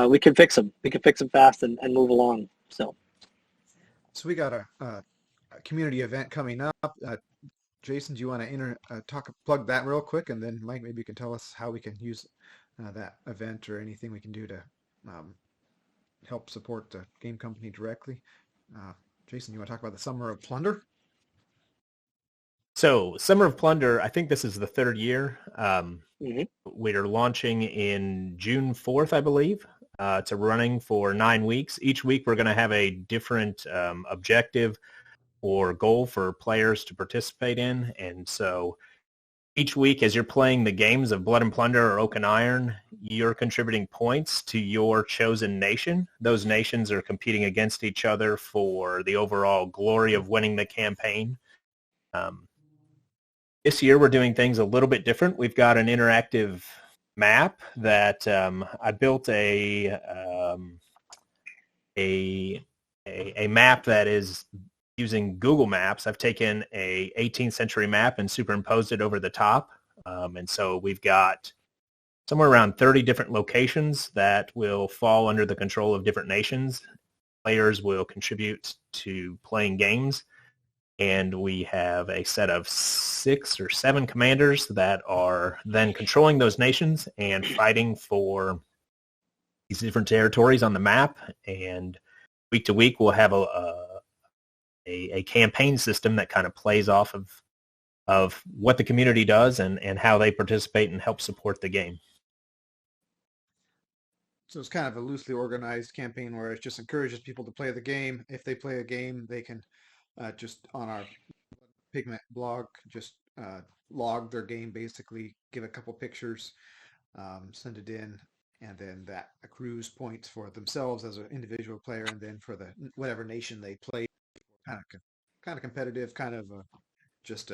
we can fix them. We can fix them fast and move along. So we got a community event coming up. Jason, do you want to plug that real quick, and then Mike, maybe you can tell us how we can use that event or anything we can do to help support the game company directly. Jason, you want to talk about the Summer of Plunder? So Summer of Plunder, I think this is the 3rd year. We're launching in June 4th, I believe. It's running for 9 weeks. Each week we're going to have a different objective or goal for players to participate in. And so each week as you're playing the games of Blood and Plunder or Oak and Iron, you're contributing points to your chosen nation. Those nations are competing against each other for the overall glory of winning the campaign. This year we're doing things a little bit different. We've got an interactive map that I built a map that is using Google Maps. I've taken a 18th century map and superimposed it over the top. And so we've got somewhere around 30 different locations that will fall under the control of different nations. Players will contribute to playing games. And we have a set of 6 or 7 commanders that are then controlling those nations and fighting for these different territories on the map. And week to week, we'll have a campaign system that kind of plays off of what the community does and how they participate and help support the game. So it's kind of a loosely organized campaign where it just encourages people to play the game. If they play a game, they can just on our Pigment blog, just log their game, basically give a couple pictures, send it in, and then that accrues points for themselves as an individual player, and then for the whatever nation they play. Kind of competitive, kind of just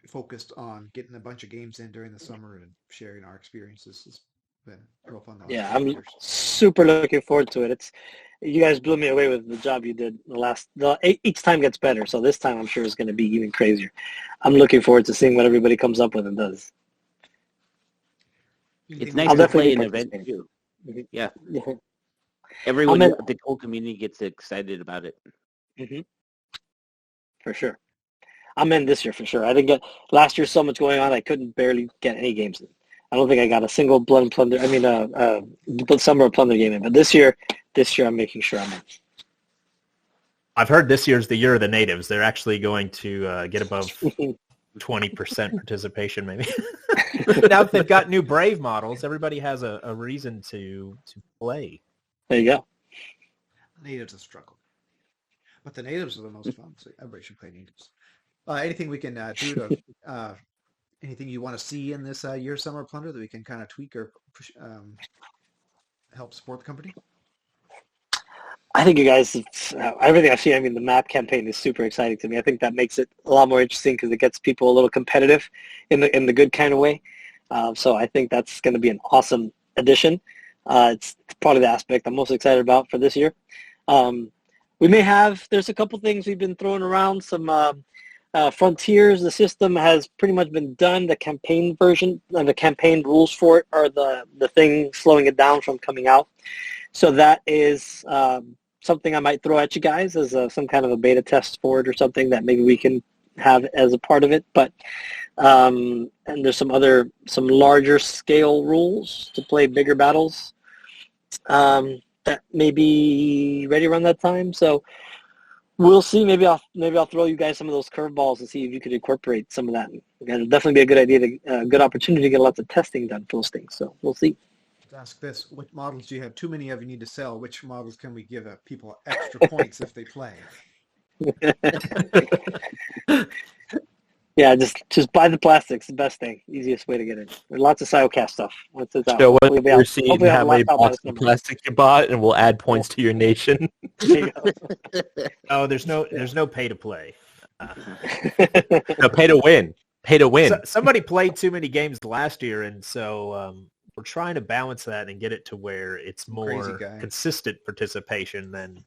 focused on getting a bunch of games in during the summer and sharing our experiences. It's been real fun. Yeah, I'm super looking forward to it. You guys blew me away with the job you did. Each time gets better, so this time I'm sure it's going to be even crazier. I'm looking forward to seeing what everybody comes up with and does. It's nice to play an event too. Yeah. Everyone, the whole community gets excited about it. Mm-hmm. For sure. I'm in this year for sure. I didn't get last year. So much going on, I couldn't barely get any games in. I don't think I got a single Blood and Plunder. Summer of Plunder game in. But this year I'm making sure I'm in. I've heard this year's the year of the natives. They're actually going to get above 20% participation, maybe. Now that they've got new Brave models, everybody has a reason to play. There you go. Natives have struggled, but the natives are the most fun. So everybody should play natives. Anything we can do to anything you want to see in this year's Summer of Plunder that we can kind of tweak or push, help support the company? I think you guys, everything I've seen, I mean, the map campaign is super exciting to me. I think that makes it a lot more interesting because it gets people a little competitive in the good kind of way. So I think that's going to be an awesome addition. It's probably the aspect I'm most excited about for this year. There's a couple things we've been throwing around, some Frontiers. The system has pretty much been done. The campaign version and the campaign rules for it are the thing slowing it down from coming out. So that is something I might throw at you guys as some kind of a beta test for it or something that maybe we can have as a part of it. But and there's some larger scale rules to play bigger battles that may be ready around that time. So we'll see. Maybe I'll throw you guys some of those curveballs and see if you could incorporate some of that. It'll definitely be a good idea, good opportunity to get lots of testing done for those things. So we'll see. Let's ask this: what models do you have too many of? You need to sell. Which models can we give people extra points if they play? Yeah, just buy the plastics. The best thing, easiest way to get in. There's lots of Siocast stuff. Once it's out, Show us hopefully your receipt and hopefully I'll how have many a laptop by boxes this of number. plastic you bought, and we'll add points to your nation. There you go. Oh, there's no pay to play. No, pay to win. Pay to win. Somebody played too many games last year, and so we're trying to balance that and get it to where it's more consistent participation than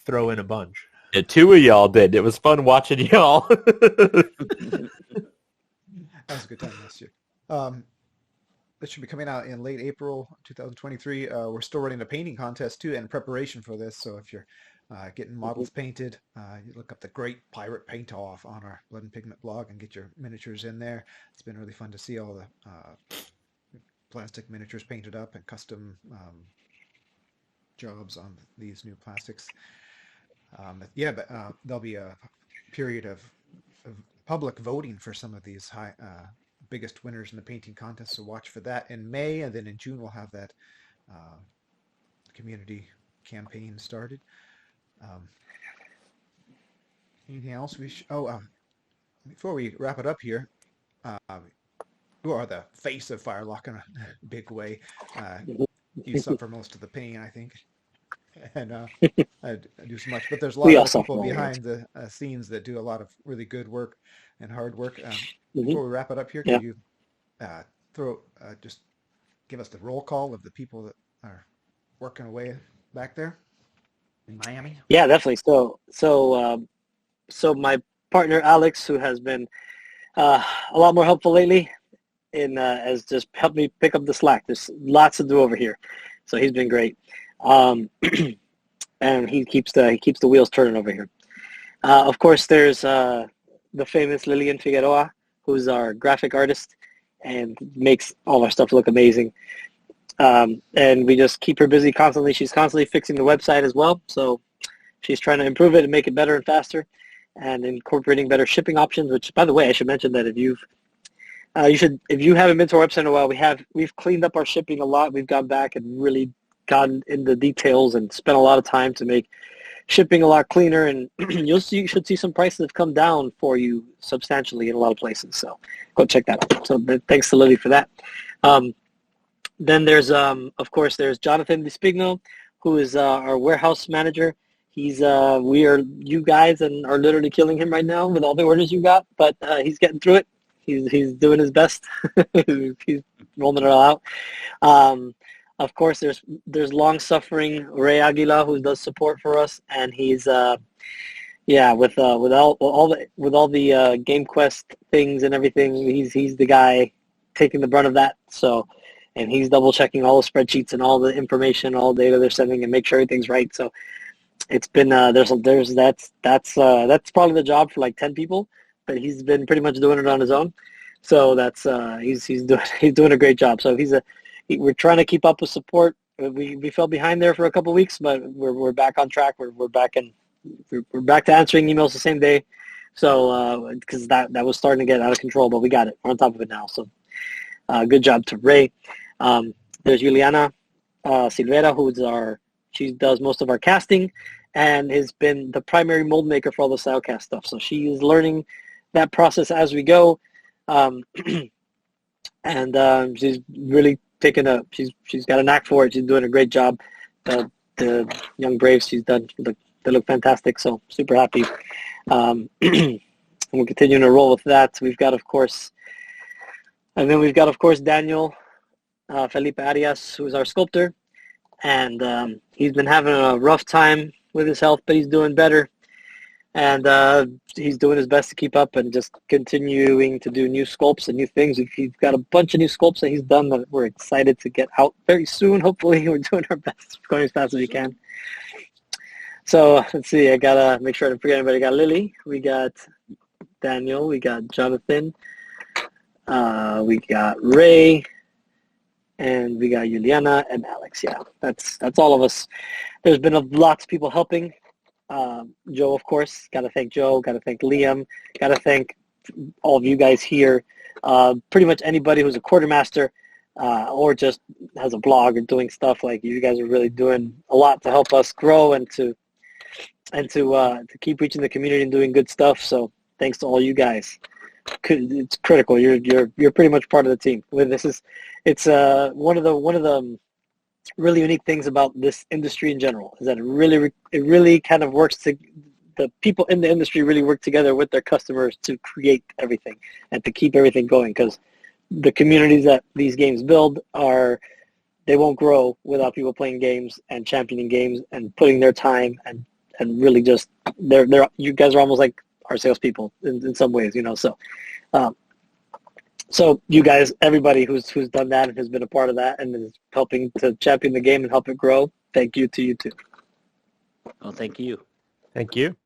throw in a bunch. Yeah, 2 of y'all did. It was fun watching y'all. That was a good time last year. This should be coming out in late April 2023. We're still running a painting contest too in preparation for this. So if you're getting models painted, you look up the Great Pirate Paint Off on our Blood and Pigment blog and get your miniatures in there. It's been really fun to see all the plastic miniatures painted up and custom jobs on these new plastics. But there'll be a period of public voting for some of these biggest winners in the painting contest, so watch for that in May, and then in June we'll have that community campaign started. Anything else before we wrap it up here, you are the face of Firelock in a big way. You suffer most of the pain, I think, and I do so much, but there's a lot of people behind the scenes that do a lot of really good work and hard work. Before we wrap it up here, could you just give us the roll call of the people that are working away back there in Miami? Yeah, definitely. So my partner Alex, who has been a lot more helpful lately, has just helped me pick up the slack. There's lots to do over here, so he's been great, and he keeps the wheels turning over here. Of course, there's the famous Lillian Figueroa, who's our graphic artist and makes all our stuff look amazing. And we just keep her busy constantly. She's constantly fixing the website as well. So she's trying to improve it and make it better and faster, and incorporating better shipping options, which, by the way, I should mention that if you haven't been to our website in a while, we've cleaned up our shipping a lot. We've gone back and really gotten into details and spent a lot of time to make shipping a lot cleaner, and you should see some prices have come down for you substantially in a lot of places. So go check that out. So thanks to Lily for that. Then there's of course there's Jonathan DeSpigno, who is our warehouse manager. You guys are literally killing him right now with all the orders you got, but he's getting through it. He's doing his best. He's rolling it all out. Of course, there's long-suffering Ray Aguila, who does support for us, and he's with all the Game Quest things and everything. He's the guy taking the brunt of that. So, and he's double checking all the spreadsheets and all the information, all the data they're sending, and make sure everything's right. So, it's been that's probably the job for like 10 people, but he's been pretty much doing it on his own. So that's he's doing a great job. So we're trying to keep up with support. We fell behind there for a couple of weeks, but we're back on track. We're back to answering emails the same day. So because that was starting to get out of control, but we got it. We're on top of it now. So good job to Ray. There's Juliana Silvera, she does most of our casting and has been the primary mold maker for all the Siocast stuff. So she is learning that process as we go. And she's really she's got a knack for it. She's doing a great job. The young Braves she's done, they look fantastic. So super happy. And we're continuing to roll with that. We've got, of course, Daniel Felipe Arias, who's our sculptor. And he's been having a rough time with his health, but he's doing better. And he's doing his best to keep up and just continuing to do new sculpts and new things. He's got a bunch of new sculpts that he's done that we're excited to get out very soon. Hopefully, we're doing our best, going as fast as we can. So let's see. I gotta make sure I don't forget anybody. We got Lily. We got Daniel. We got Jonathan. We got Ray. And we got Juliana and Alex. Yeah, that's all of us. There's been lots of people helping. Joe, of course, got to thank Joe, got to thank Liam, got to thank all of you guys here. Pretty much anybody who's a quartermaster or just has a blog or doing stuff, like you guys are really doing a lot to help us grow and to keep reaching the community and doing good stuff. So thanks to all you guys. It's critical. You're pretty much part of the team. It's one of the really unique things about this industry in general is that it really kind of works to the people in the industry really work together with their customers to create everything and to keep everything going, because the communities that these games build they won't grow without people playing games and championing games and putting their time and really just you guys are almost like our salespeople in some ways, so you guys, everybody who's done that and has been a part of that and is helping to champion the game and help it grow, thank you to you too. Oh, thank you. Thank you.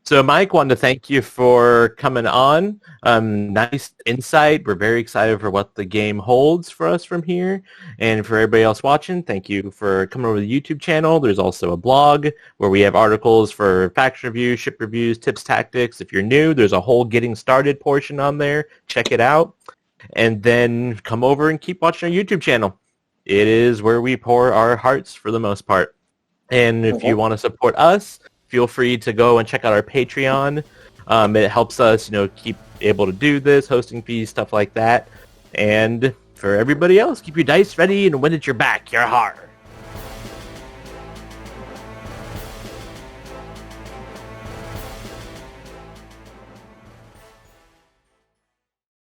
So, Mike, wanted to thank you for coming on. Nice insight. We're very excited for what the game holds for us from here. And for everybody else watching, thank you for coming over to the YouTube channel. There's also a blog where we have articles for faction reviews, ship reviews, tips, tactics. If you're new, there's a whole getting started portion on there. Check it out. And then come over and keep watching our YouTube channel. It is where we pour our hearts for the most part. And if you want to support us, feel free to go and check out our Patreon. It helps us, keep able to do this, hosting fees, stuff like that. And for everybody else, keep your dice ready and when it's your back, your heart.